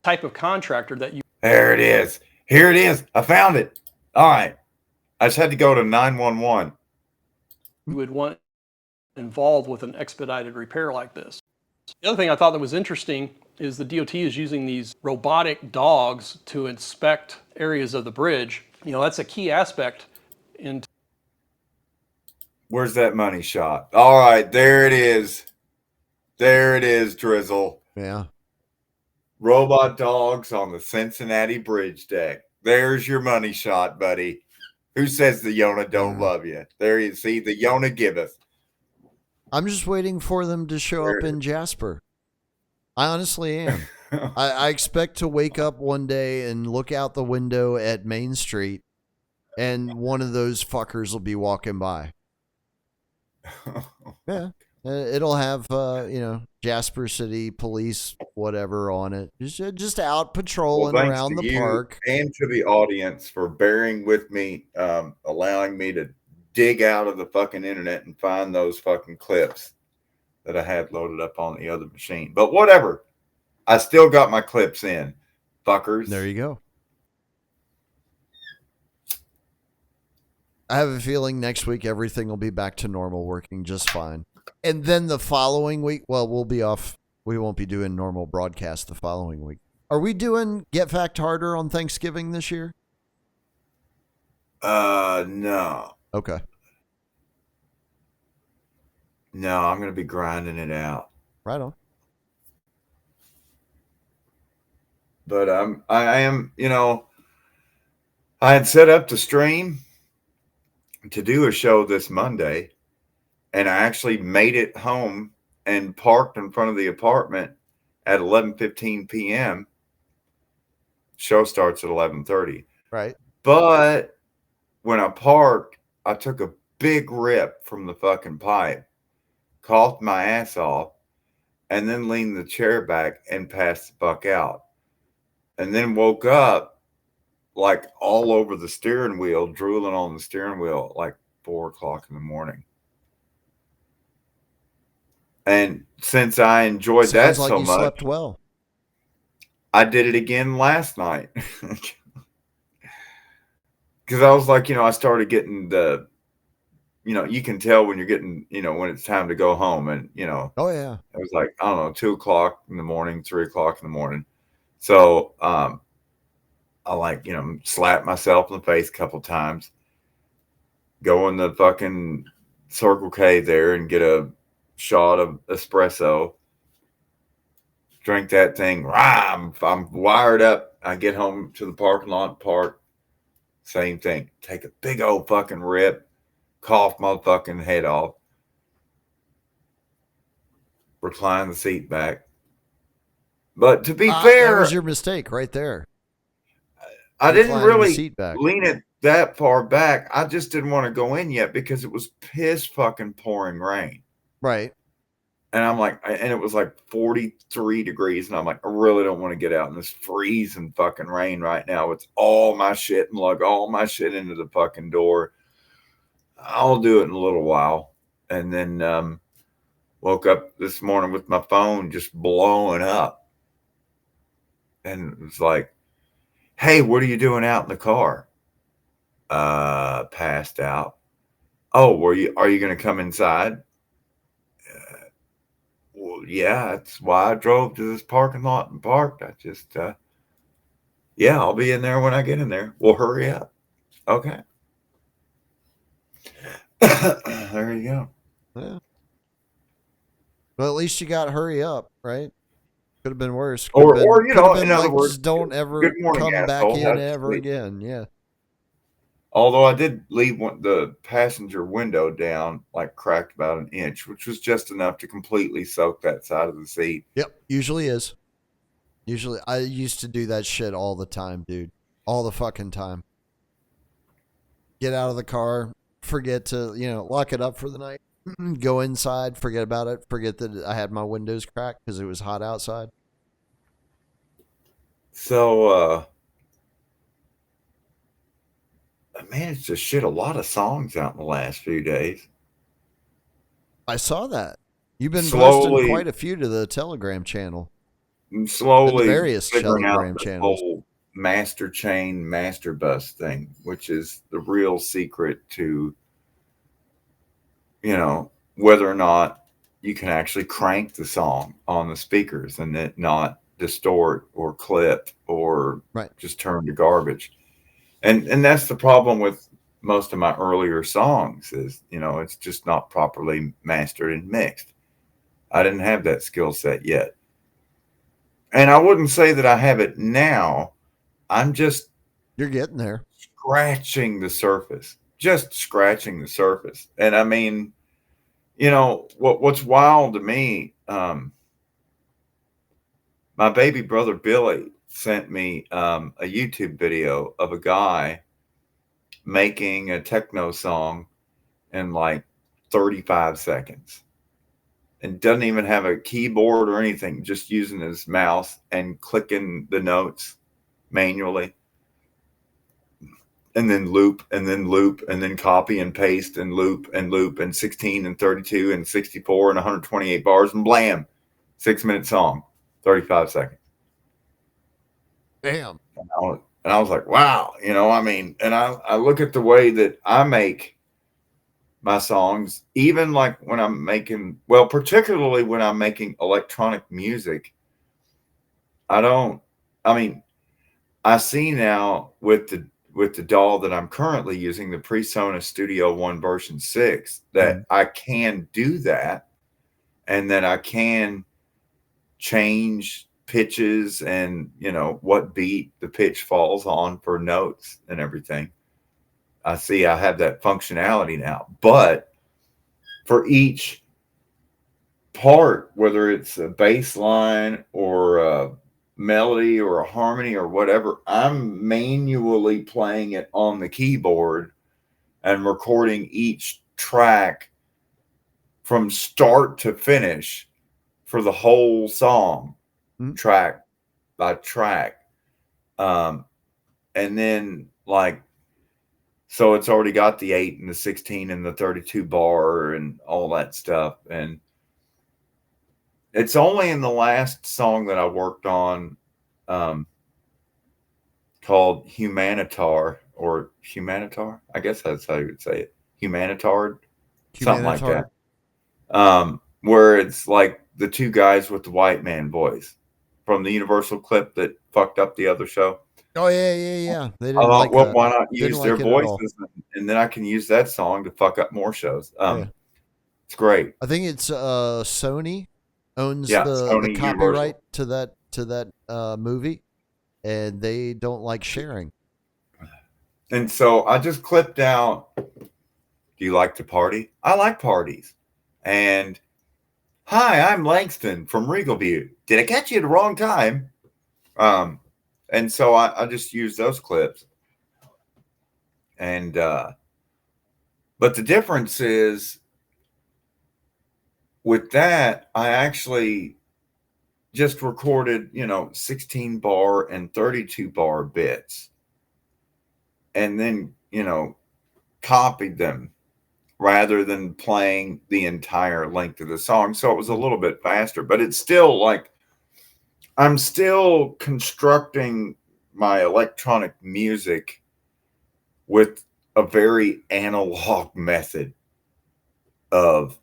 type of contractor that you... There it is. Here it is. I found it. All right. I just had to go to 911. You would want involved with an expedited repair like this. The other thing I thought that was interesting is the DOT is using these robotic dogs to inspect areas of the bridge. You know, that's a key aspect in... Where's that money shot? All right, there it is. There it is, Drizzle. Yeah. Robot dogs on the Cincinnati bridge deck. There's your money shot, buddy. Who says the Yona don't love you? There you see, the Yona giveth. I'm just waiting for them to show up in Jasper. I honestly am. I expect to wake up one day and look out the window at Main Street and one of those fuckers will be walking by. Yeah. It'll have, Jasper City Police, whatever on it. Just out patrolling around the park. And to the audience for bearing with me, allowing me to dig out of the fucking internet and find those fucking clips that I had loaded up on the other machine. But whatever. I still got my clips in, fuckers. There you go. I have a feeling next week everything will be back to normal, working just fine. And then the following week, well, we'll be off. We won't be doing normal broadcast the following week. Are we doing Get Fact Harder on Thanksgiving this year? No. Okay. No, I'm going to be grinding it out. Right on. But I am, I had set up the stream to do a show this Monday, and I actually made it home and parked in front of the apartment at 11:15 p.m. Show starts at 11:30. Right. But when I parked, I took a big rip from the fucking pipe, coughed my ass off, and then leaned the chair back and passed the fuck out. And then woke up like all over the steering wheel, drooling on the steering wheel, like 4 o'clock in the morning. And since I enjoyed that Sounds like so you much, slept well. I did it again last night. Because I was like, I started getting the, you can tell when you're getting, when it's time to go home. And, Oh, yeah. it was like, I don't know, 2 o'clock in the morning, 3 o'clock in the morning. So I slap myself in the face a couple times, go in the fucking Circle K there and get a shot of espresso, drink that thing. I'm wired up. I get home to the parking lot, park, same thing. Take a big old fucking rip, cough my fucking head off, recline the seat back. But to be fair, that was your mistake right there. I didn't Reclining the really seat back. lean it that far back. I just didn't want to go in yet because it was piss fucking pouring rain. Right. And I'm like, and it was like 43 degrees. And I'm like, I really don't want to get out in this freezing fucking rain right now. It's all my shit and lug all my shit into the fucking door. I'll do it in a little while. And then woke up this morning with my phone just blowing up. And it was like, hey, what are you doing out in the car? Passed out. Oh, are you going to come inside? Well, yeah, that's why I drove to this parking lot and parked. I just, yeah, I'll be in there when I get in there. Well, hurry up. Okay. There you go. Yeah. Well, at least you got hurry up, right? Could have been worse. Or in other like, words, just don't ever good morning, come back asshole. in That's ever sweet. again. Yeah. Although I did leave the passenger window down, like cracked about an inch, which was just enough to completely soak that side of the seat. Yep. Usually is. Usually, I used to do that shit all the time, dude. All the fucking time. Get out of the car, forget to, lock it up for the night, go inside, forget about it, forget that I had my windows cracked because it was hot outside. So, I managed to shit a lot of songs out in the last few days. I saw that. You've been Slowly, posting quite a few to the Telegram channel. Slowly the various figuring Telegram out the channels. whole master chain, master bus thing, which is the real secret to, whether or not you can actually crank the song on the speakers and it not distort or clip or just turn to garbage. And that's the problem with most of my earlier songs is, it's just not properly mastered and mixed. I didn't have that skill set yet. And I wouldn't say that I have it now. I'm just... You're getting there. Scratching the surface. Just scratching the surface. And I mean, what's wild to me, my baby brother Billy sent me a YouTube video of a guy making a techno song in like 35 seconds and doesn't even have a keyboard or anything, just using his mouse and clicking the notes manually and then loop and then loop and then copy and paste and loop and 16 and 32 and 64 and 128 bars and blam, 6-minute song, 35 seconds. Damn. And I was like, wow, and I look at the way that I make my songs, even like when I'm making, well, particularly when I'm making electronic music, I see now with the DAW that I'm currently using, the PreSonus Studio One version 6, that I can do that, and that I can change pitches and, you know, what beat the pitch falls on for notes and everything. I see I have that functionality now, but for each part, whether it's a bass line or a melody or a harmony or whatever, I'm manually playing it on the keyboard and recording each track from start to finish for the whole song, track by track. And then, like, so it's already got the 8 and the 16 and the 32 bar and all that stuff. And it's only in the last song that I worked on, called Humanitar, or Humanitar, I guess that's how you would say it. Humanitard, something like that. Where it's like the two guys with the white man voice from the Universal clip that fucked up the other show. Oh yeah. They I didn't thought, like well, that. why not Didn't use like their it at all. voices, and then I can use that song to fuck up more shows. Yeah. It's great. I think it's Sony owns Sony the copyright Universal. to that movie, and they don't like sharing. And so I just clipped out, do you like to party? I like parties. And hi, I'm Langston from Regalview. Did I catch you at the wrong time? And so I just used those clips. And but the difference is, with that, I actually just recorded, 16 bar and 32 bar bits, and then, copied them rather than playing the entire length of the song. So it was a little bit faster, but it's still like, I'm still constructing my electronic music with a very analog method of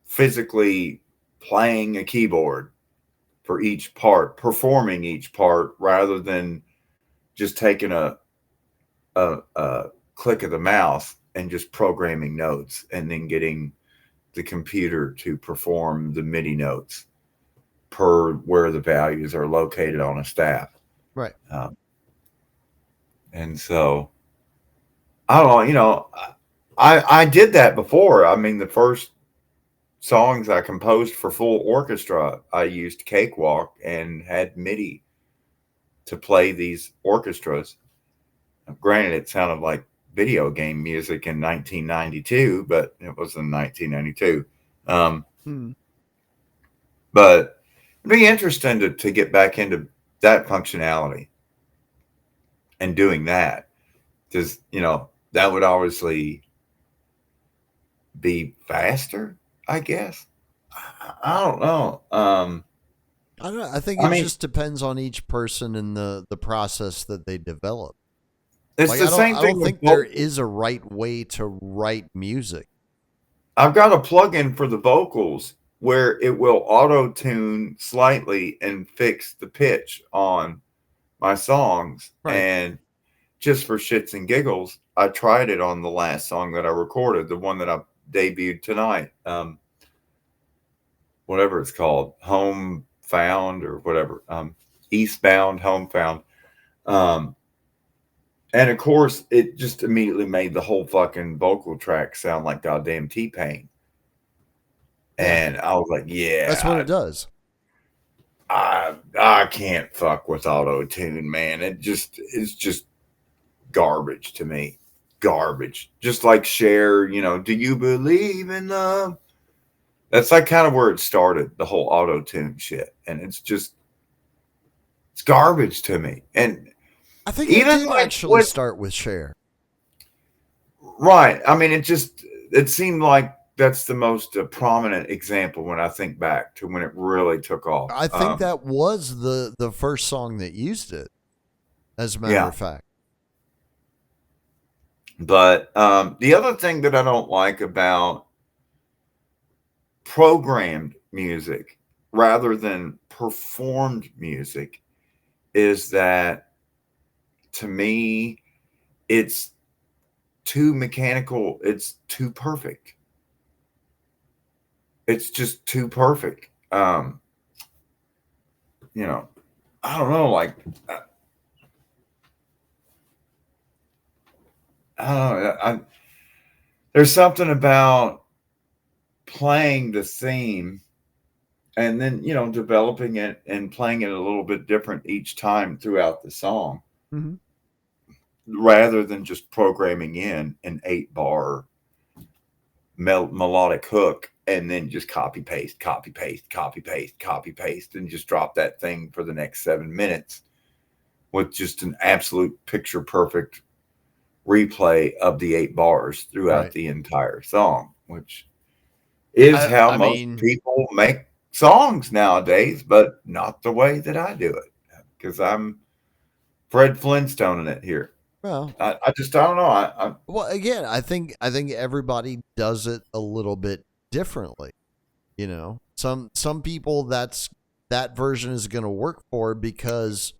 physically playing a keyboard for each part, performing each part, rather than just taking a click of the mouse and just programming notes and then getting the computer to perform the MIDI notes per where the values are located on a staff. Right. And so, I don't know, I did that before. I mean, the first songs I composed for full orchestra, I used Cakewalk and had MIDI to play these orchestras. Granted, it sounded like video game music in 1992, but it was in 1992. But it'd be interesting to get back into that functionality and doing that, because, that would obviously be faster, I guess. I don't know. I don't know. I think it just depends on each person and the process that they develop. It's the same thing. I don't think there is a right way to write music. I've got a plugin for the vocals where it will auto-tune slightly and fix the pitch on my songs. Right. And just for shits and giggles, I tried it on the last song that I recorded, the one that I debuted tonight. Whatever it's called, Home Found or whatever. Eastbound, Home Found. And of course, it just immediately made the whole fucking vocal track sound like goddamn T-Pain. And I was like, yeah. That's what it does. I can't fuck with auto-tune, man. It's just garbage to me. Garbage. Just like Cher, do you believe in love? That's like kind of where it started, the whole auto-tune shit. And it's garbage to me. And I think it did actually start with Cher. Right. I mean, it seemed like that's the most prominent example when I think back to when it really took off. I think that was the first song that used it, as a matter of fact. But the other thing that I don't like about programmed music rather than performed music is that, to me, it's too mechanical. It's too perfect. It's just too perfect. You know, I don't know, like, I don't know. There's something about playing the theme and then, developing it and playing it a little bit different each time throughout the song, rather than just programming in an 8-bar melodic hook and then just copy paste, copy paste, copy paste, copy paste, and just drop that thing for the next 7 minutes with just an absolute picture perfect replay of the 8 bars throughout the entire song, which is how most people make songs nowadays, but not the way that I do it, because I'm Fred Flintstoning it here. Well, I don't know. Well, again, I think everybody does it a little bit differently. Some people that version is going to work for, because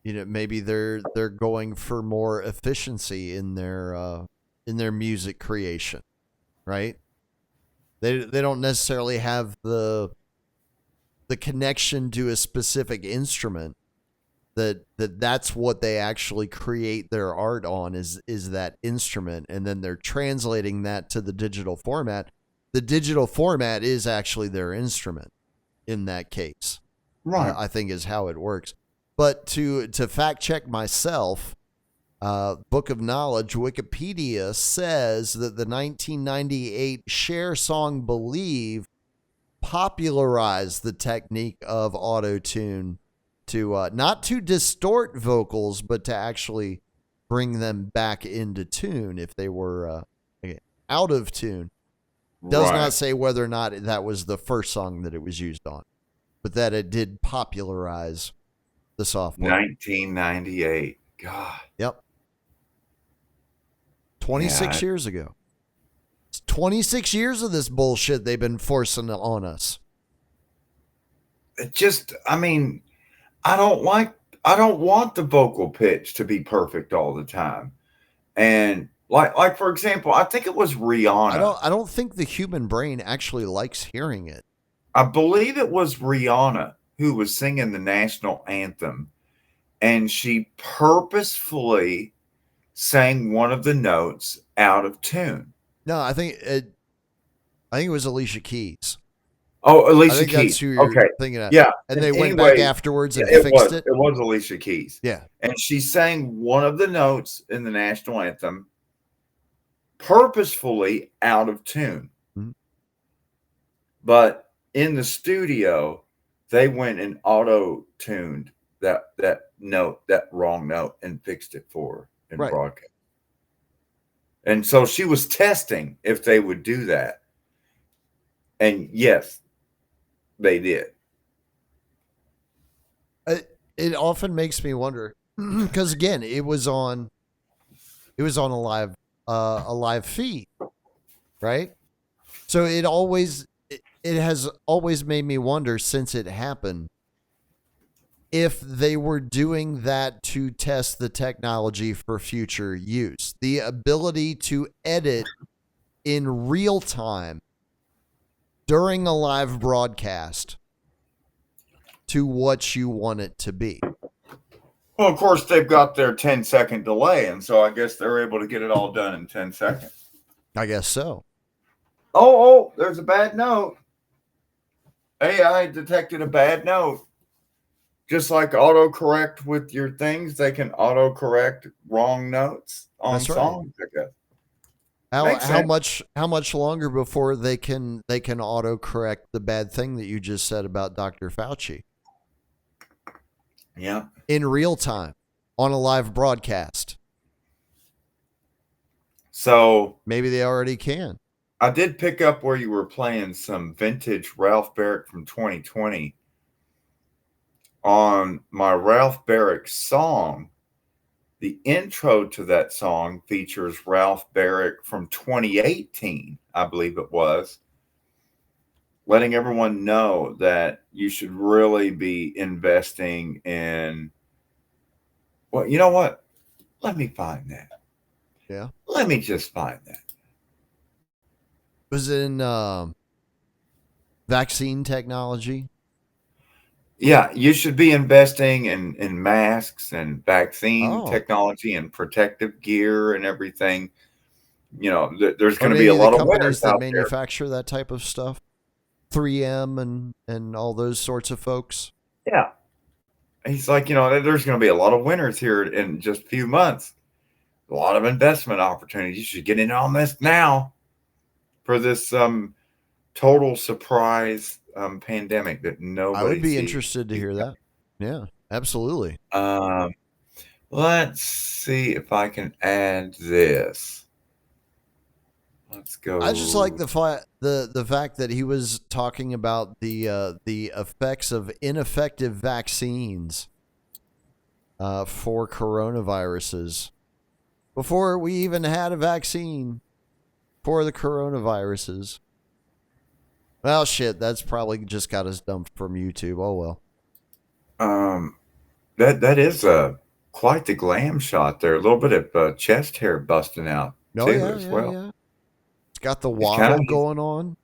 maybe they're going for more efficiency in their music creation, right? They don't necessarily have the connection to a specific instrument that's what they actually create their art on, is that instrument, and then they're translating that to the digital format. The digital format is actually their instrument in that case. Right. I think is how it works. But to fact check myself, Book of Knowledge, Wikipedia says that the 1998 Cher song Believe popularized the technique of auto-tune to not to distort vocals, but to actually bring them back into tune if they were out of tune. Does not say whether or not that was the first song that it was used on, but that it did popularize the software. 1998. God. Yep. 26 years ago. It's 26 years of this bullshit they've been forcing on us. It just, I don't want the vocal pitch to be perfect all the time. And like for example, I think it was Rihanna. I don't think the human brain actually likes hearing it. I believe it was Rihanna who was singing the national anthem, and she purposefully sang one of the notes out of tune. No, I think it was Alicia Keys. Oh, Alicia I think Keys. That's who you're okay. thinking of. Yeah. And they went back afterwards and fixed it. It was Alicia Keys. Yeah. And she sang one of the notes in the national anthem purposefully out of tune. Mm-hmm. But in the studio, they went and auto-tuned that note, that wrong note, and fixed it for her in broadcast. And so she was testing if they would do that. And yes, they did. It often makes me wonder, because again, it was on a live feed, right? So it has always made me wonder, since it happened, if they were doing that to test the technology for future use, the ability to edit in real time during a live broadcast to what you want it to be. Well, of course, they've got their 10-second delay, and so I guess they're able to get it all done in 10 seconds. I guess so. Oh, there's a bad note. AI detected a bad note. Just like autocorrect with your things, they can autocorrect wrong notes on songs, I guess. How much longer before they can autocorrect the bad thing that you just said about Dr. Fauci? Yeah. In real time on a live broadcast. So maybe they already can. I did pick up where you were playing some vintage Ralph Barrick from 2020. On my Ralph Barrick song, the intro to that song features Ralph Barrick from 2018, I believe it was, letting everyone know that you should really be investing in, well, you know what? Let me find that. Yeah. Let me just find that. It was in vaccine technology. Yeah, you should be investing in masks and vaccine Oh. technology and protective gear and everything. You know, there's Or going to be a maybe lot the of companies winners that out there. manufacture that type of stuff. 3M and all those sorts of folks. Yeah. He's like, you know, there's going to be a lot of winners here in just a few months. A lot of investment opportunities. You should get in on this now for this total surprise pandemic that nobody I would be sees. interested to hear that. Yeah, absolutely. Let's see if I can add this. Let's go. I just like the fact that he was talking about the effects of ineffective vaccines for coronaviruses before we even had a vaccine for the coronaviruses. Well, shit, that's probably just got us dumped from YouTube. Oh well. That is quite the glam shot there. A little bit of chest hair busting out too as well. Yeah. It's got the waddle going on.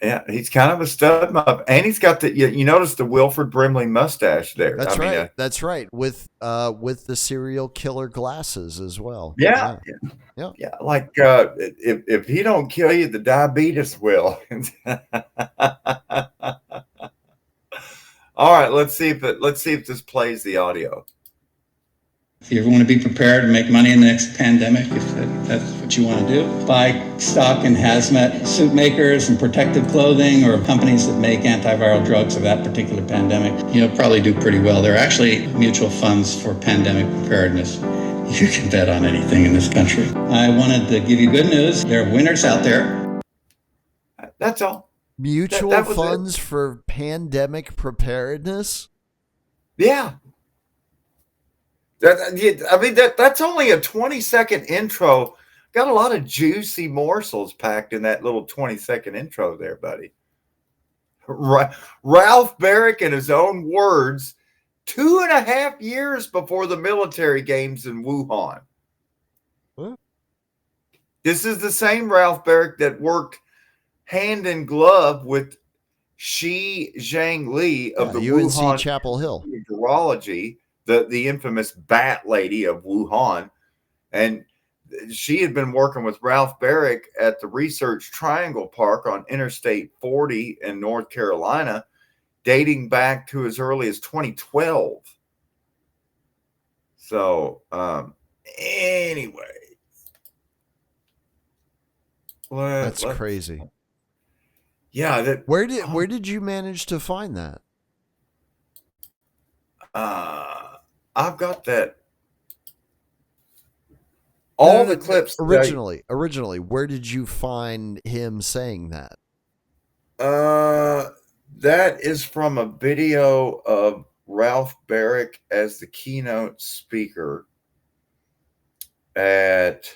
Yeah, he's kind of a stud muff, and he's got the you notice the Wilford Brimley mustache there. That's right. That's right. With the serial killer glasses as well. Yeah. Like if he don't kill you, the diabetes will. All right, let's see if this plays the audio. If you ever want to be prepared and make money in the next pandemic, if that's what you want to do, buy stock in hazmat suit makers and protective clothing or companies that make antiviral drugs for that particular pandemic. You'll probably do pretty well. There are actually mutual funds for pandemic preparedness. You can bet on anything in this country. I wanted to give you good news. There are winners out there. That's all. Mutual funds for pandemic preparedness? Yeah. That's only a 20-second intro. Got a lot of juicy morsels packed in that little 20-second intro there, buddy. Ralph Barrick, in his own words, 2.5 years before the military games in Wuhan. What? This is the same Ralph Barrick that worked hand in glove with Shi Zhang of the UNC Wuhan Chapel Hill Virology, the infamous bat lady of Wuhan. And she had been working with Ralph Barrick at the Research Triangle Park on Interstate 40 in North Carolina, dating back to as early as 2012. So, anyway. That's crazy. Yeah. Where did you manage to find that? I've got that. All the clips. Originally, where did you find him saying that? That is from a video of Ralph Barrick as the keynote speaker at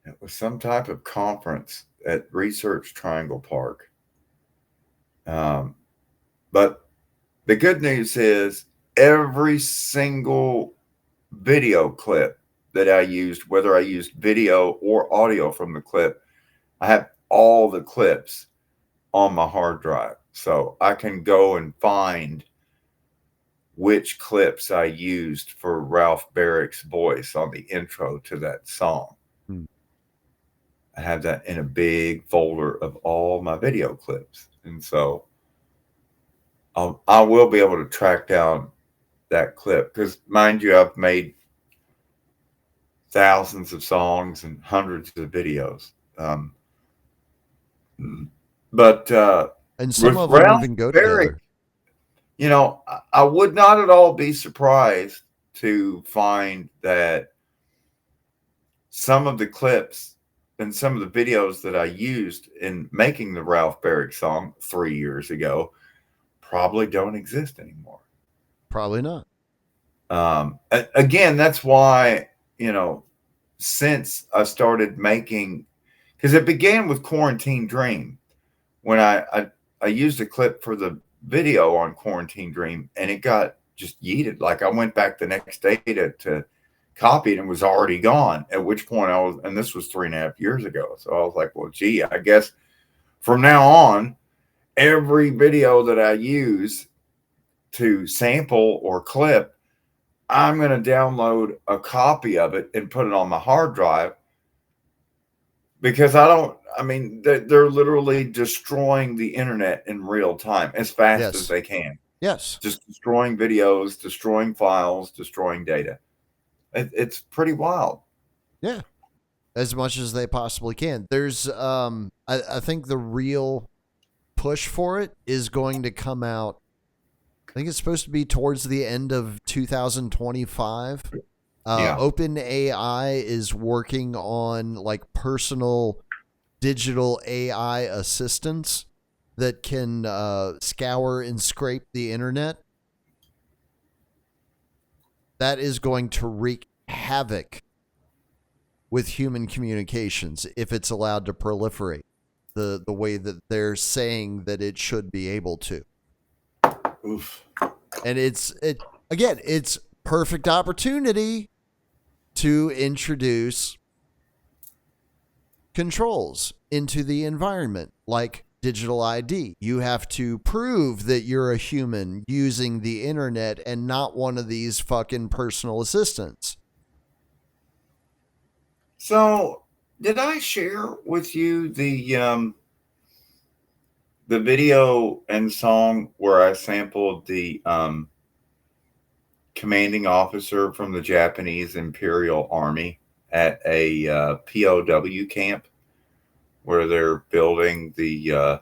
it was some type of conference at Research Triangle Park. But the good news is every single video clip that I used, whether I used video or audio from the clip, I have all the clips on my hard drive. So I can go and find which clips I used for Ralph Barrick's voice on the intro to that song. I have that in a big folder of all my video clips. And so I will be able to track down that clip because, mind you, I've made thousands of songs and hundreds of videos. But and some of them even go together. You know, I would not at all be surprised to find that some of the clips and some of the videos that I used in making the Ralph Barrick song 3 years ago probably don't exist anymore. Probably not. Again, that's why, since I started making, because it began with Quarantine Dream, when I used a clip for the video on Quarantine Dream, and it got just yeeted. Like I went back the next day to copy it and was already gone. At which point and this was 3.5 years ago. So I was like, well, gee, I guess from now on, every video that I use to sample or clip, I'm going to download a copy of it and put it on my hard drive, because they're literally destroying the internet in real time as fast as they can. Yes. Just destroying videos, destroying files, destroying data. It's pretty wild. Yeah. As much as they possibly can. There's, I think the real push for it is going to come out. I think it's supposed to be towards the end of 2025. OpenAI is working on like personal digital AI assistants that can scour and scrape the internet. That is going to wreak havoc with human communications if it's allowed to proliferate the way that they're saying that it should be able to. Oof. And it's perfect opportunity to introduce controls into the environment, like digital ID. You have to prove that you're a human using the internet and not one of these fucking personal assistants. So, did I share with you the video and song where I sampled the commanding officer from the Japanese Imperial Army at a POW camp where they're building the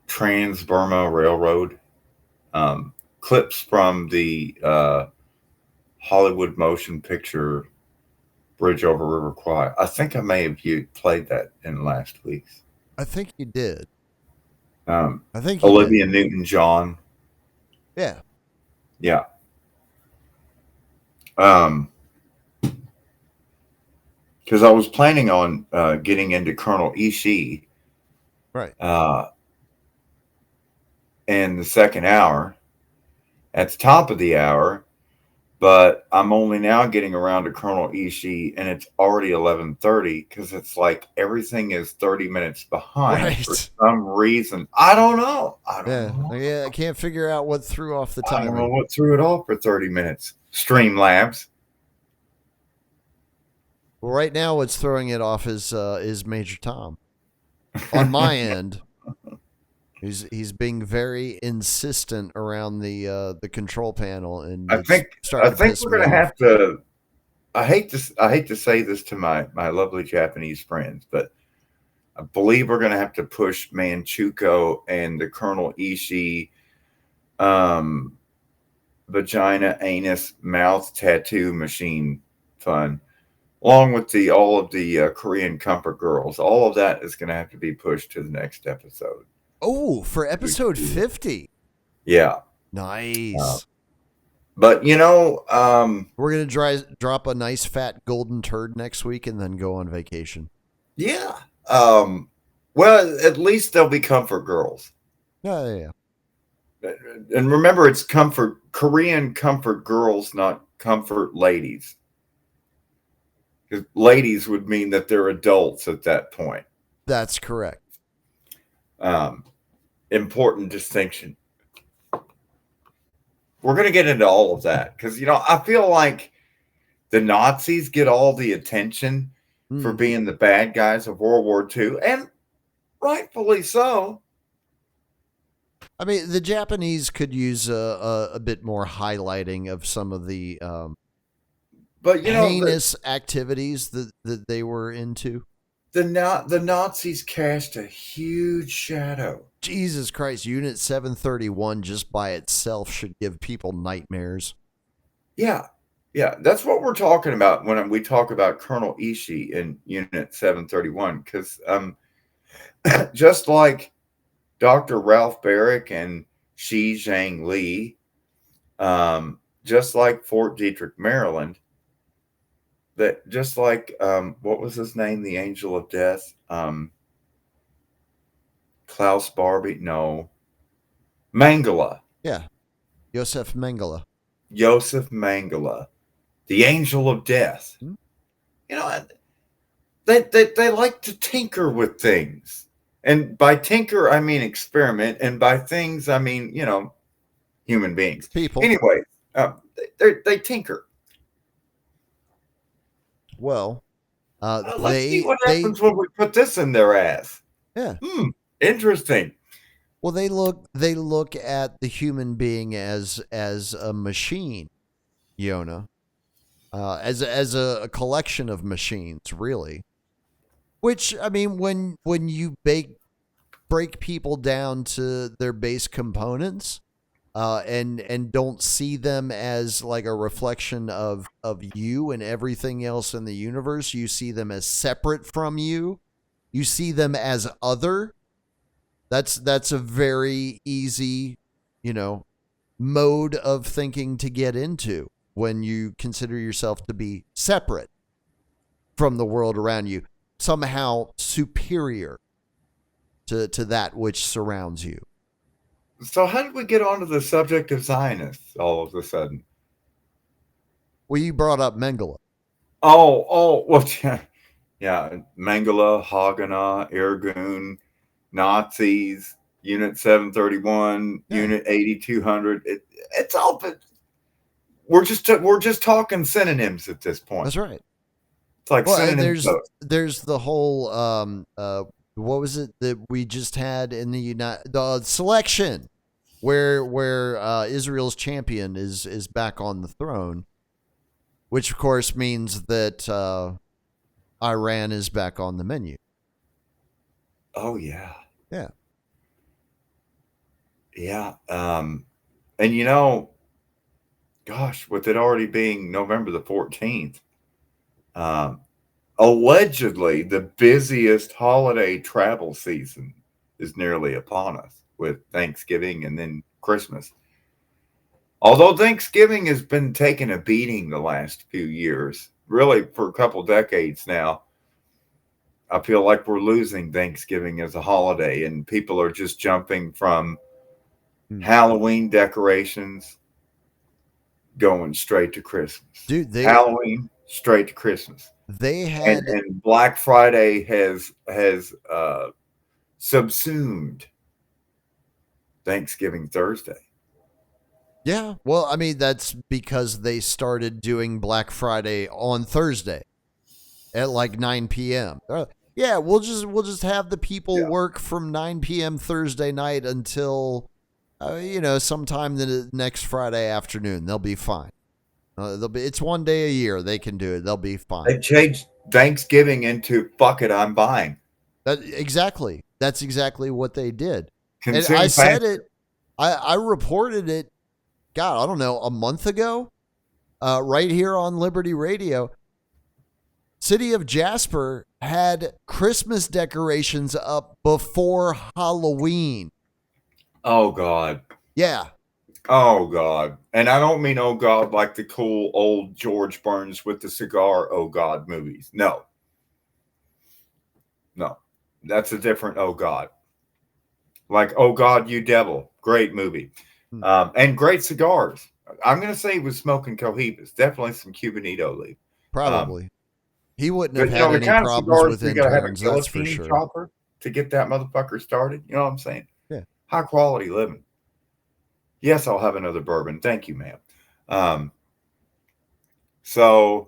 Trans-Burma Railroad? Clips from the Hollywood motion picture Bridge over River Kwai. I think I may have played that in last week's. I think you did. I think Olivia Newton-John. Yeah. Yeah. Because I was planning on getting into Colonel Ishii. Right. In the second hour, at the top of the hour, but I'm only now getting around to Colonel Ishii, and it's already 11:30 because it's like everything is 30 minutes behind for some reason. I don't know. Yeah, I can't figure out what threw off the timing. I don't know what threw it off for 30 minutes. Streamlabs. Well, right now, what's throwing it off is Major Tom. On my end, he's being very insistent around the control panel, and I think we're going to have to. I hate to say this to my lovely Japanese friends, but I believe we're going to have to push Manchukuo and the Colonel Ishii vagina, anus, mouth tattoo machine fun, along with all of the Korean comfort girls. All of that is going to have to be pushed to the next episode. Oh, for episode 50. Yeah. Nice. But, we're going to drop a nice fat golden turd next week and then go on vacation. Yeah. Well, at least they'll be comfort girls. Yeah. And remember, it's Korean comfort girls, not comfort ladies. Because ladies would mean that they're adults at that point. That's correct. Important distinction. We're going to get into all of that because, I feel like the Nazis get all the attention for being the bad guys of World War II, and rightfully so. I mean, the Japanese could use a bit more highlighting of some of the heinous activities that they were into. The Nazis cast a huge shadow. Jesus Christ, Unit 731 just by itself should give people nightmares. Yeah, that's what we're talking about when we talk about Colonel Ishii in Unit 731, because just like Dr. Ralph Barrick and Shi Zhang Li, just like Fort Detrick, Maryland, that just like what was his name, the Angel of Death, Klaus Barbie, no, Mengele. Yeah, Josef Mengele. Josef Mengele, the Angel of Death. Hmm? You know, they like to tinker with things. And by tinker, I mean experiment. And by things, I mean, human beings. People. Anyway, they tinker. Well, let's see what happens when we put this in their ass. Yeah. Interesting. Well, they look at the human being as a machine, Yona, as a collection of machines, really. Which, I mean, when you break people down to their base components, and don't see them as like a reflection of you and everything else in the universe, you see them as separate from you. You see them as other. That's a very easy, mode of thinking to get into when you consider yourself to be separate from the world around you, somehow superior to that which surrounds you. So how did we get onto the subject of Zionists all of a sudden? Well, you brought up Mengele. Oh, well, yeah, Mengele, Haganah, Irgun, Nazis, Unit 731, Unit 8200. It's all. We're just talking synonyms at this point. That's right. It's like synonyms. There's the whole what was it that we just had in the selection where Israel's champion is back on the throne, which of course means that Iran is back on the menu. Oh yeah. Yeah. Yeah. And gosh, with it already being November the 14th, allegedly the busiest holiday travel season is nearly upon us with Thanksgiving and then Christmas. Although Thanksgiving has been taking a beating the last few years, really for a couple decades now, I feel like we're losing Thanksgiving as a holiday, and people are just jumping from Halloween decorations going straight to Christmas. Dude, Halloween straight to Christmas. They had and Black Friday has subsumed Thanksgiving Thursday. Yeah, well, I mean that's because they started doing Black Friday on Thursday at like 9 p.m. Yeah, we'll just have the people work from 9 p.m. Thursday night until sometime the next Friday afternoon. They'll be fine. It's one day a year. They can do it. They'll be fine. They changed Thanksgiving into fuck it, I'm buying. Exactly. That's exactly what they did. Consume and I said faster. it. I reported it. God, I don't know, a month ago, right here on Liberty Radio. City of Jasper had Christmas decorations up before Halloween. Oh God. Yeah. Oh God. And I don't mean oh God like the cool old George Burns with the cigar oh God movies. No. That's a different oh God. Like oh God, you devil. Great movie. And great cigars. I'm going to say he was smoking Cohibas. Definitely some Cubanito leaf. Probably. He wouldn't have had any problems with interns, that's for sure. Chopper to get that motherfucker started. You know what I'm saying? Yeah. High quality living. Yes, I'll have another bourbon. Thank you, ma'am. So.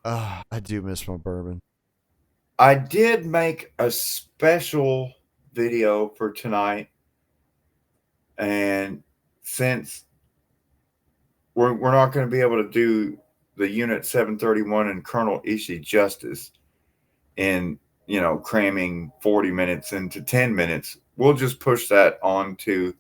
I do miss my bourbon. I did make a special video for tonight. And since we're not going to be able to do the Unit 731 and Colonel Ishii justice in, cramming 40 minutes into 10 minutes, we'll just push that on to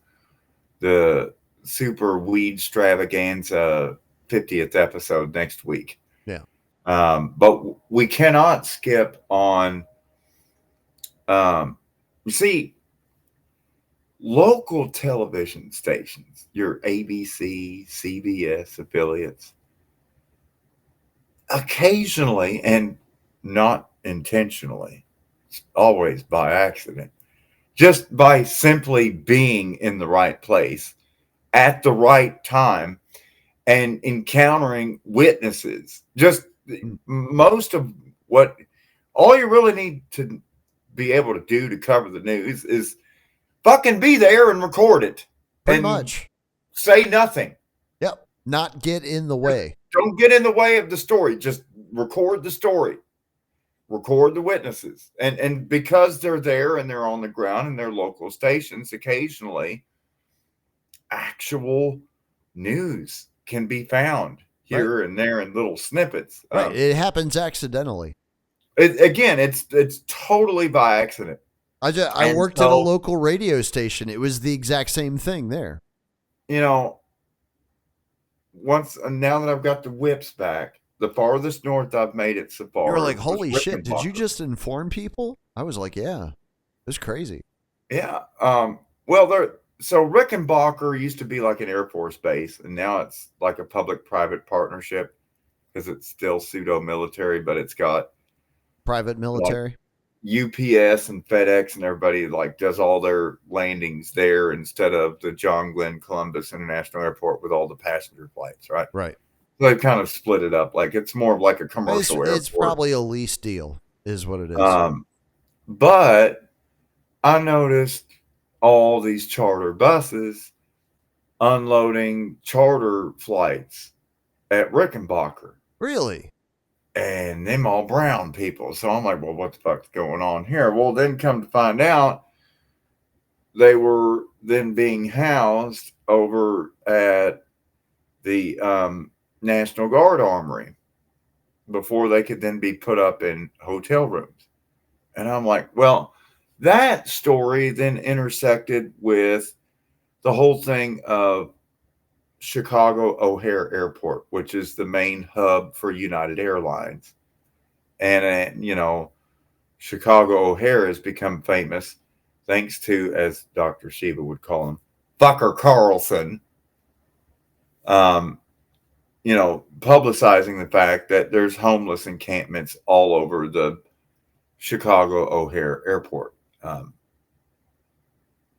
the Super Weed Stravaganza 50th episode next week. Yeah. But we cannot skip on, you see, local television stations, your ABC, CBS affiliates, occasionally, and not intentionally, always by accident, just by simply being in the right place at the right time and encountering witnesses. Just most of what all you really need to be able to do to cover the news is fucking be there and record it. Pretty much. Say nothing. Yep. Not get in the way. Don't get in the way of the story. Just record the story. Record the witnesses. And because they're there and they're on the ground in their local stations, occasionally actual news can be found here and there in little snippets. Right. It happens accidentally. It's totally by accident. I worked at a local radio station. It was the exact same thing there. You know, now that I've got the whips back, the farthest north I've made it so far. You were like, holy shit, did you just inform people? I was like, yeah, it was crazy. Yeah. So Rickenbacker used to be like an Air Force base, and now it's like a public-private partnership because it's still pseudo-military, but it's got private military. Like UPS and FedEx and everybody like does all their landings there instead of the John Glenn Columbus International Airport with all the passenger flights, right? Right. So they've kind of split it up. Like it's more of like a commercial airport. It's probably a lease deal is what it is. But I noticed all these charter buses unloading charter flights at Rickenbacker. Really? And them all brown people. So I'm like, well, what the fuck's going on here? Well, then come to find out, they were then being housed over at the National Guard Armory before they could then be put up in hotel rooms. And I'm like, well, that story then intersected with the whole thing of Chicago O'Hare Airport, which is the main hub for United Airlines. And, Chicago O'Hare has become famous thanks to, as Dr. Shiva would call him, Fucker Carlson, publicizing the fact that there's homeless encampments all over the Chicago O'Hare Airport.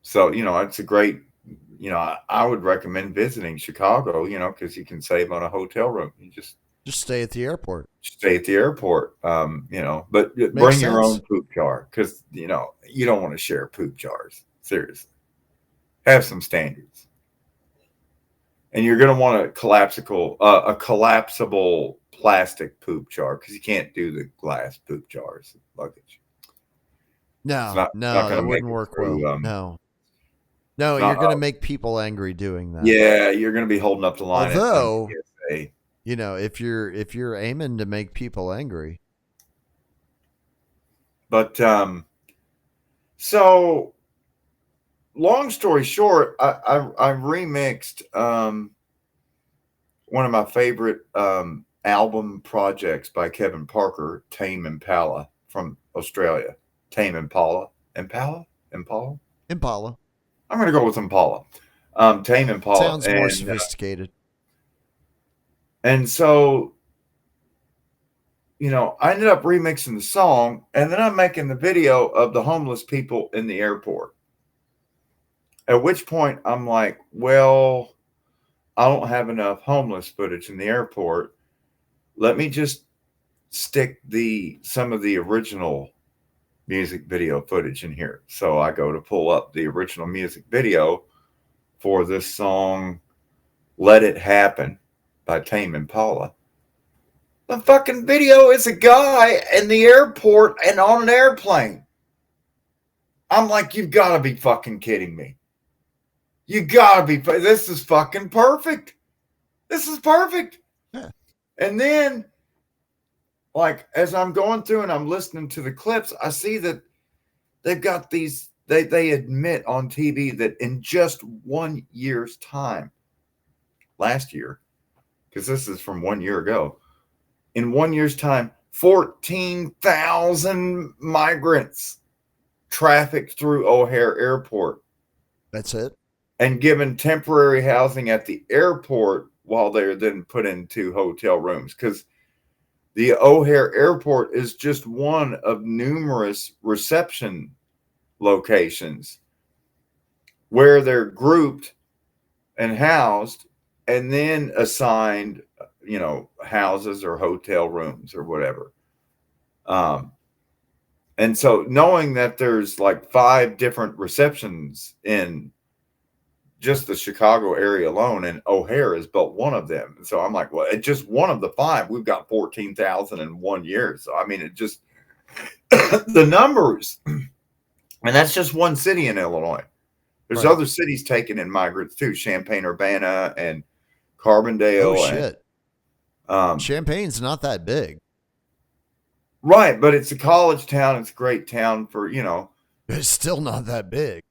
So, it's a great, I would recommend visiting Chicago, because you can save on a hotel room. You just stay at the airport. Stay at the airport, but bring your own poop jar because, you don't want to share poop jars. Seriously. Have some standards. And you're going to want a collapsible plastic poop jar because you can't do the glass poop jars luggage. No, that wouldn't work well. No, you're going to make people angry doing that. Yeah, you're going to be holding up the line. Although, if you're aiming to make people angry. But so long story short, I remixed one of my favorite album projects by Kevin Parker, Tame Impala from Australia. Tame Impala. Impala. I'm going to go with Impala. Tame Impala. Sounds more sophisticated. And so, I ended up remixing the song, and then I'm making the video of the homeless people in the airport. At which point, I'm like, well, I don't have enough homeless footage in the airport. Let me just stick some of the original music video footage in here. So I go to pull up the original music video for this song, Let It Happen by Tame Impala. The fucking video is a guy in the airport and on an airplane. I'm like, you've got to be fucking kidding me. You got to be. This is fucking perfect. This is perfect. Yeah. And then, like, as I'm going through and I'm listening to the clips, I see that they've got these, they admit on TV that in just 1 year's time, last year, because this is from 1 year ago, in 1 year's time, 14,000 migrants trafficked through O'Hare Airport. That's it. And given temporary housing at the airport while they're then put into hotel rooms. Because the O'Hare Airport is just one of numerous reception locations where they're grouped and housed and then assigned, houses or hotel rooms or whatever. And so knowing that there's like 5 different receptions in just the Chicago area alone, and O'Hare is but one of them. So I'm like, well, it's just one of the 5. We've got 14,000 in 1 year. So, I mean, it just, the numbers, and that's just one city in Illinois. There's other cities taking in migrants too, Champaign-Urbana and Carbondale. Oh, shit. Champagne's not that big. Right, but it's a college town. It's a great town for, It's still not that big.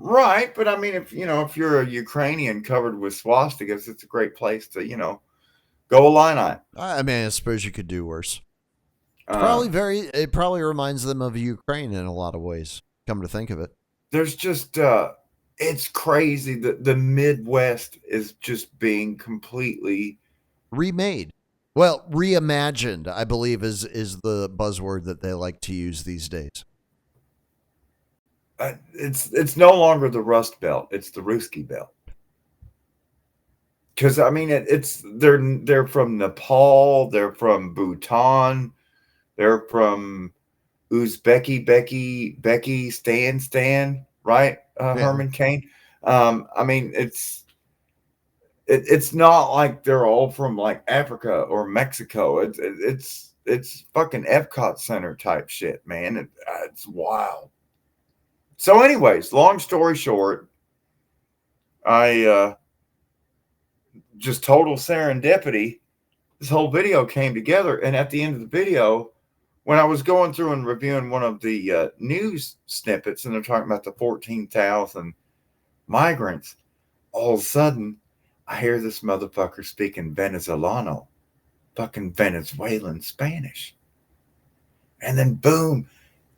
Right, but I mean, if you're a Ukrainian covered with swastikas, it's a great place to, go Illini. I mean, I suppose you could do worse. It probably reminds them of Ukraine in a lot of ways, come to think of it. There's just, it's crazy that the Midwest is just being completely remade. Well, reimagined, I believe, is the buzzword that they like to use these days. It's no longer the Rust Belt; it's the Ruski Belt. Because I mean, they're from Nepal, they're from Bhutan, they're from Uzbeki, Becky, Stan, right? Herman Cain. I mean, it's not like they're all from like Africa or Mexico. It's fucking Epcot Center type shit, man. It's wild. So, anyways, long story short, I just total serendipity. This whole video came together, and at the end of the video, when I was going through and reviewing one of the news snippets, and they're talking about the 14,000 migrants, all of a sudden, I hear this motherfucker speaking Venezolano, fucking Venezuelan Spanish. And then boom,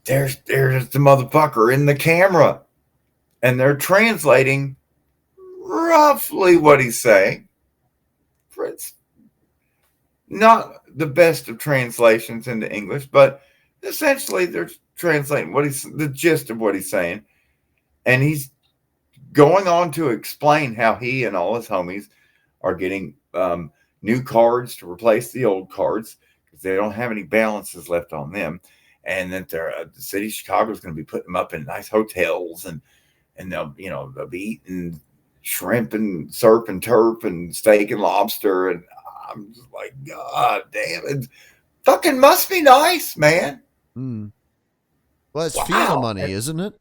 there's the motherfucker in the camera. And they're translating roughly what he's saying. It's not the best of translations into English, but essentially they're translating the gist of what he's saying. And he's going on to explain how he and all his homies are getting new cards to replace the old cards because they don't have any balances left on them, and that the city of Chicago is going to be putting them up in nice hotels, and they'll be eating shrimp and surf and turf and steak and lobster, and I'm just like, God damn it, fucking must be nice, man. Well, it's FEMA money, isn't it?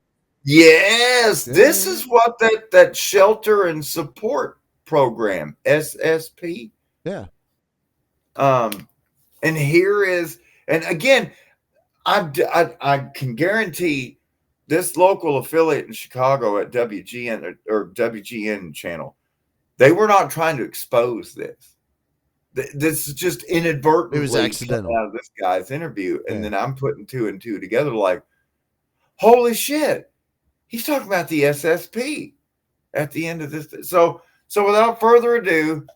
Yes, this is what that shelter and support program, SSP. Yeah. And here is, and again, I can guarantee this local affiliate in Chicago at WGN or WGN channel, they were not trying to expose this. This is just inadvertently it was accidental out of this guy's interview, and then I'm putting 2 and 2 together, like, holy shit. He's talking about the SSP at the end of this. So without further ado,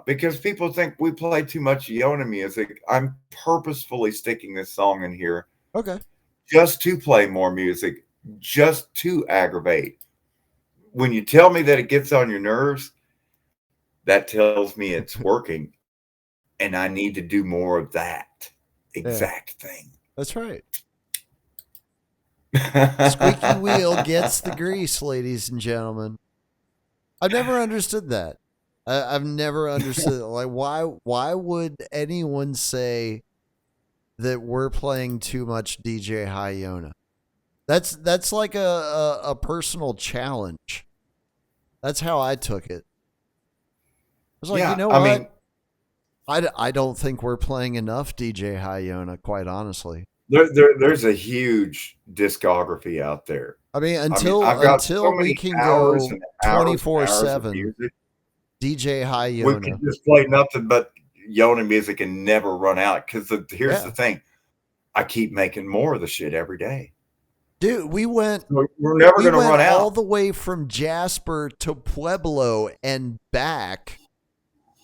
because people think we play too much Yona music, I'm purposefully sticking this song in here. Okay. Just to play more music, just to aggravate. When you tell me that it gets on your nerves, that tells me it's working, and I need to do more of that exact thing. That's right. Squeaky wheel gets the grease, ladies and gentlemen. I've never understood that. I've never understood like why would anyone say that we're playing too much DJ High Yona? That's like a personal challenge. That's how I took it. I was like, you know what? I mean, I don't think we're playing enough DJ High Yona, quite honestly. There's a huge discography out there. I mean, until we can go 24/7 DJ High Yona. We can just play nothing but Yona music and never run out. Because here's the thing, I keep making more of the shit every day. Dude, we're never going to run out. All the way from Jasper to Pueblo and back,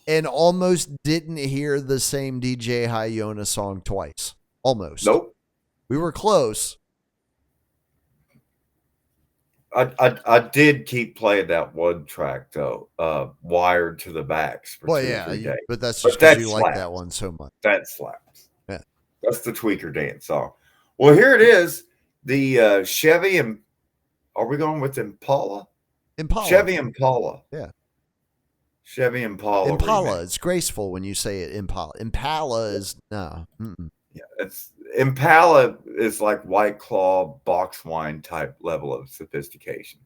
and almost didn't hear the same DJ High Yona song twice. Almost. Nope. We were close. I did keep playing that one track though, Wired to the Backs for 2 or 3 days. But that's just because you like that one so much. That slaps. Yeah. That's the tweaker dance song. Well, here it is. The Chevy and are we going with Impala? Impala. Chevy Impala. Yeah. Chevy Impala. Impala. remix. It's graceful when you say it. Impala. Impala is no. Mm-mm. Yeah, it's Impala is like White Claw box wine type level of sophistication.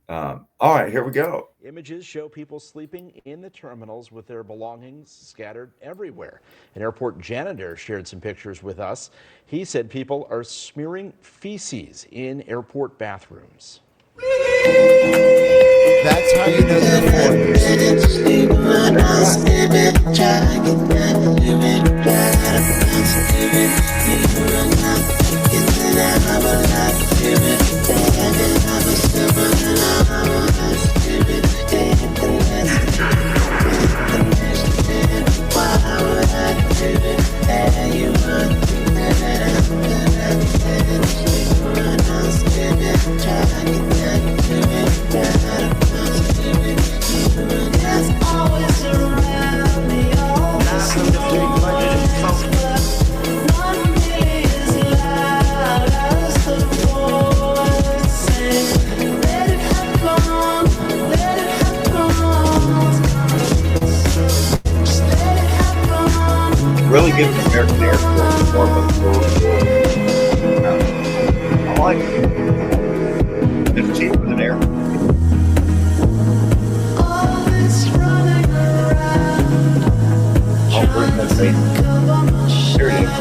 All right, here we go. Images show people sleeping in the terminals with their belongings scattered everywhere. An airport janitor shared some pictures with us. He said people are smearing feces in airport bathrooms. That's how you know they're Really gives American Air Force more of a I like it. It's cheaper than air. I'll bring that thing. Here it is.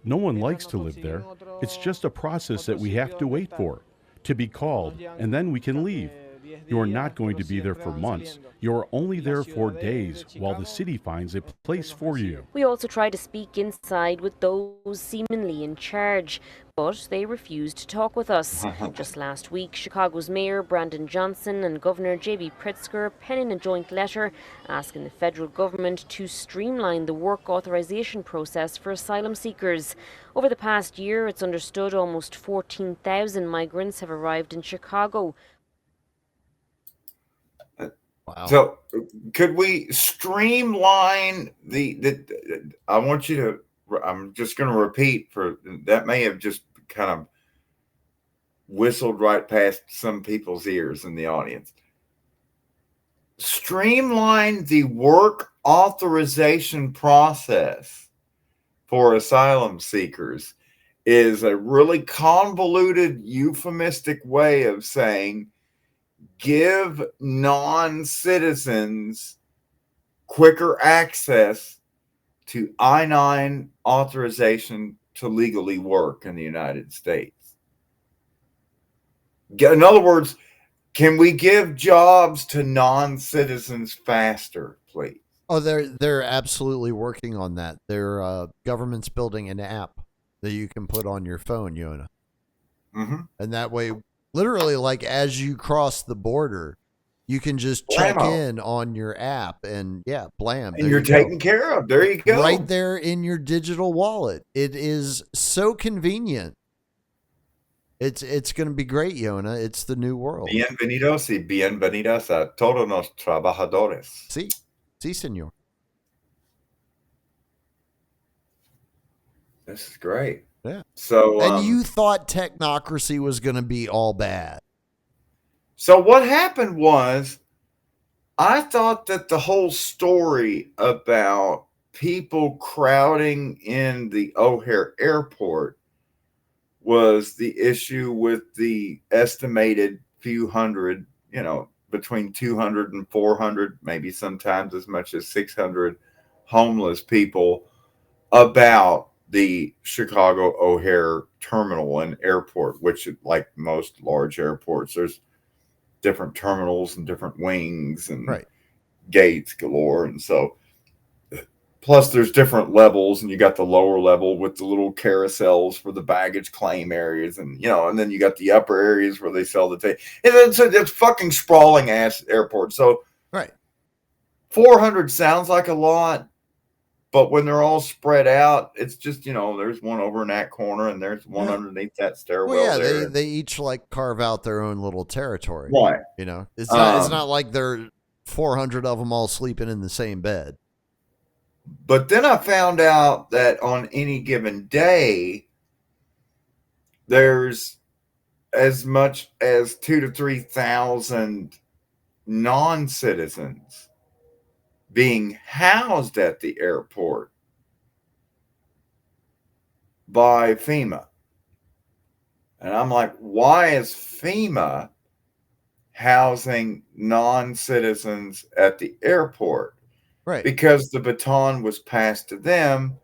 No one likes to live there. It's just a process that we have to wait for, to be called, and then we can leave. You're not going to be there for months. You're only there for days while the city finds a place for you. We also try to speak inside with those seemingly in charge, but they refused to talk with us. Just last week, Chicago's Mayor Brandon Johnson and Governor J.B. Pritzker penning a joint letter asking the federal government to streamline the work authorization process for asylum seekers. Over the past year, it's understood almost 14,000 migrants have arrived in Chicago. Wow. So could we streamline I want you to, I'm just going to repeat that may have just kind of whistled right past some people's ears in the audience. Streamline the work authorization process for asylum seekers is a really convoluted, euphemistic way of saying give non-citizens quicker access to I-9 authorization to legally work in the United States. In other words, can we give jobs to non-citizens faster, please? Oh, they're absolutely working on that. Their government's building an app that you can put on your phone, Yona. Mm-hmm. And that way, literally, like as you cross the border, you can just check in on your app and blam. And you're taken care of. There you go. Right there in your digital wallet. It is so convenient. It's going to be great, Yona. It's the new world. Bienvenidos y bienvenidas a todos los trabajadores. Sí, señor. This is great. Yeah. So, and you thought technocracy was going to be all bad. So what happened was, I thought that the whole story about people crowding in the O'Hare Airport was the issue with the estimated few hundred, between 200 and 400, maybe sometimes as much as 600 homeless people about the Chicago O'Hare terminal and airport, which, like most large airports, there's different terminals and different wings and gates galore. And so, plus there's different levels, and you got the lower level with the little carousels for the baggage claim areas, and and then you got the upper areas where they sell the tape. It's fucking sprawling ass airport. So 400 sounds like a lot, but when they're all spread out, it's just, there's one over in that corner and there's one underneath that stairwell. Well, there. They each like carve out their own little territory. Right. It's not like they're 400 of them all sleeping in the same bed. But then I found out that on any given day, there's as much as 2,000 to 3,000 non-citizens being housed at the airport by FEMA. And I'm like, why is FEMA housing non-citizens at the airport? Right. Because the baton was passed to them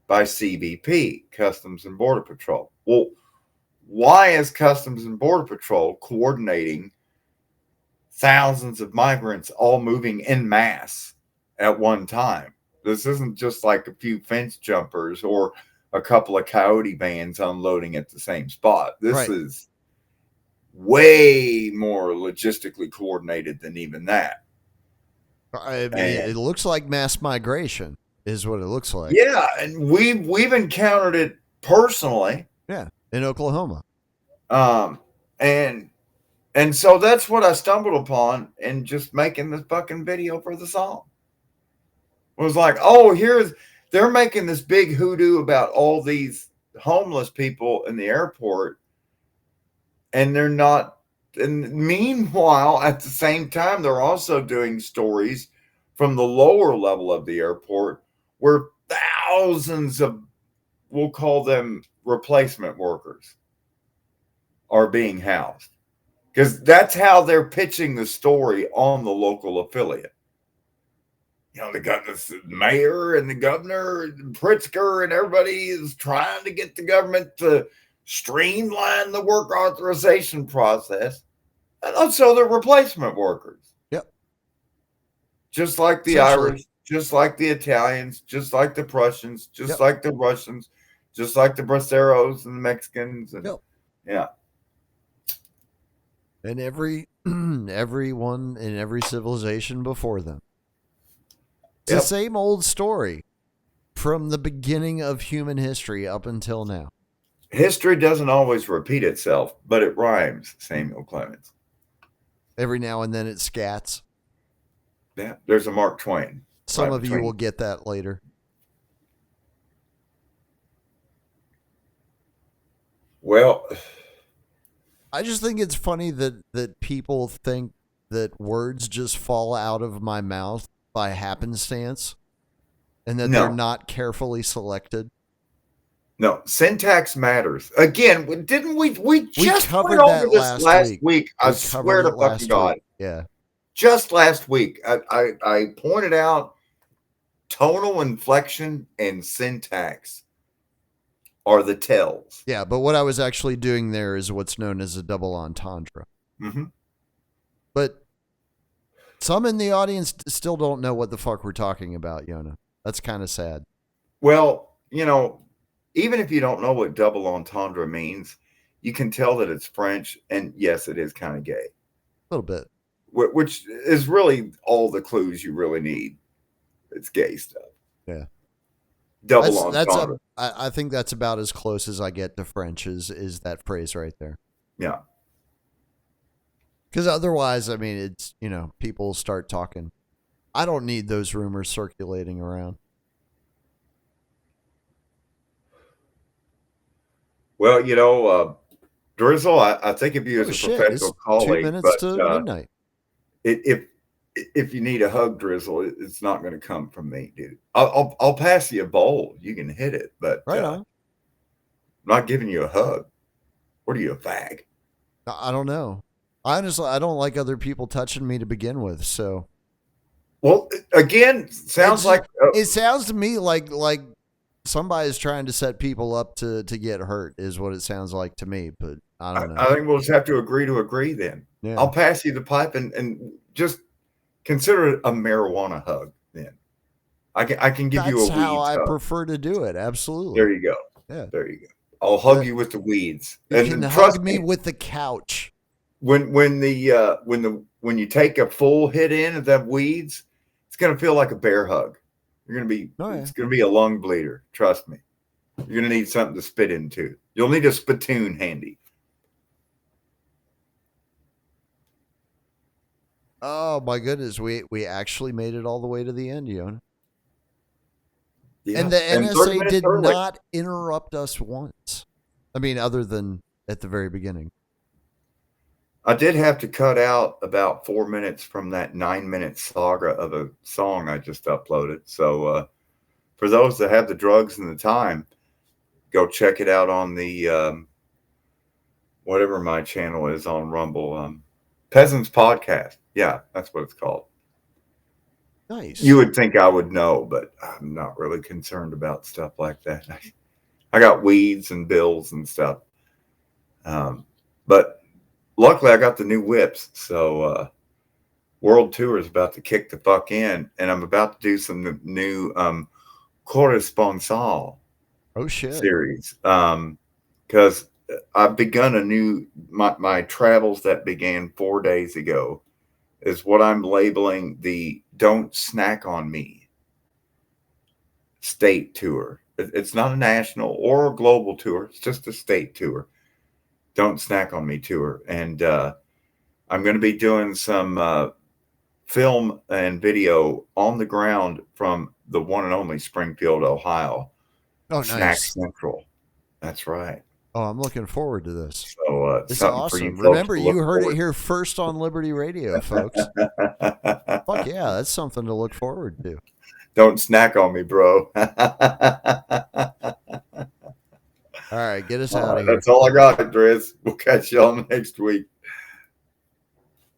by CBP, Customs and Border Patrol. Well, why is Customs and Border Patrol coordinating thousands of migrants all moving en masse at one time? This isn't just like a few fence jumpers or a couple of coyote vans unloading at the same spot. This is way more logistically coordinated than even that. I mean, it looks like mass migration is what it looks like. Yeah, and we've encountered it personally. Yeah, in Oklahoma. And so that's what I stumbled upon in just making this fucking video for the song. It was like, oh, they're making this big hoodoo about all these homeless people in the airport, and they're not. And meanwhile, at the same time, they're also doing stories from the lower level of the airport where thousands of, we'll call them replacement workers, are being housed. Because that's how they're pitching the story on the local affiliate. the mayor and the governor, and Pritzker, and everybody is trying to get the government to streamline the work authorization process. And also the replacement workers. Yep. Just like the Irish, just like the Italians, just like the Prussians, just like the Russians, just like the Braceros and the Mexicans. And, yeah. And everyone in every civilization before them. It's the same old story from the beginning of human history up until now. History doesn't always repeat itself, but it rhymes, Samuel Clemens. Every now and then it scats. Yeah, there's a Mark Twain. Some of you will get that later. Well, I just think it's funny that people think that words just fall out of my mouth by happenstance and that they're not carefully selected. No, syntax matters. Again, didn't we just covered went that over this last week? I swear to fucking God. Yeah. Just last week, I pointed out tonal inflection and syntax are the tells. Yeah, but what I was actually doing there is what's known as a double entendre. Mm-hmm. But some in the audience still don't know what the fuck we're talking about, Yona. That's kind of sad. Well, even if you don't know what double entendre means, you can tell that it's French, and yes, it is kind of gay. A little bit. Which is really all the clues you really need. It's gay stuff. Yeah. Double entendre. I think that's about as close as I get to French is that phrase right there. Yeah. Because otherwise, I mean, it's, people start talking. I don't need those rumors circulating around. Well, Drizzle, I think of you as a professional colleague. 2 minutes to midnight. If you need a hug, Drizzle, it's not going to come from me, dude. I'll pass you a bowl. You can hit it, but I'm not giving you a hug. What are you, a fag? I don't know. Honestly, I don't like other people touching me to begin with. So, well, again, it sounds to me like somebody's trying to set people up to get hurt is what it sounds like to me. But I don't know. I think we'll just have to agree then. Yeah. I'll pass you the pipe and just consider it a marijuana hug. Then I can give you a weed. That's how I hug. prefer to do it. Absolutely. There you go. Yeah. There you go. I'll hug you with the weeds. You can hug me with the couch. When you take a full hit in of that weeds, it's gonna feel like a bear hug. You're gonna be it's gonna be a lung bleeder. Trust me. You're gonna need something to spit into. You'll need a spittoon handy. Oh my goodness, we actually made it all the way to the end, Yona. Yeah. And the NSA did not interrupt us once. I mean, other than at the very beginning. I did have to cut out about 4 minutes from that 9-minute saga of a song I just uploaded. So for those that have the drugs and the time, go check it out on the whatever my channel is on Rumble. Peasants Podcast. Yeah, that's what it's called. Nice. You would think I would know, but I'm not really concerned about stuff like that. I got weeds and bills and stuff. But luckily I got the new whips. So World Tour is about to kick the fuck in, and I'm about to do some new corresponsal series. Because I've begun a new my travels that began 4 days ago is what I'm labeling the Don't Snack on Me state tour. It's not a national or a global tour. It's just a state tour. Don't Snack on Me tour. And I'm going to be doing some film and video on the ground from the one and only Springfield, Ohio. Oh, Snack nice. Central. That's right. Oh, I'm looking forward to this. So, this is awesome. Remember, you heard it here first on Liberty Radio, folks. Fuck yeah, that's something to look forward to. Don't snack on me, bro. All right, get us out of here. That's all I got, Driz. We'll catch y'all next week.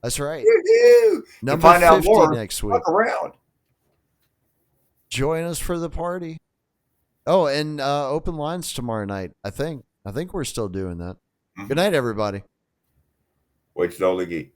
That's right. Woo-hoo! Number find 50 out more next week. Fuck around. Join us for the party. Oh, and open lines tomorrow night. I think we're still doing that. Good night, everybody. Wait till the geek.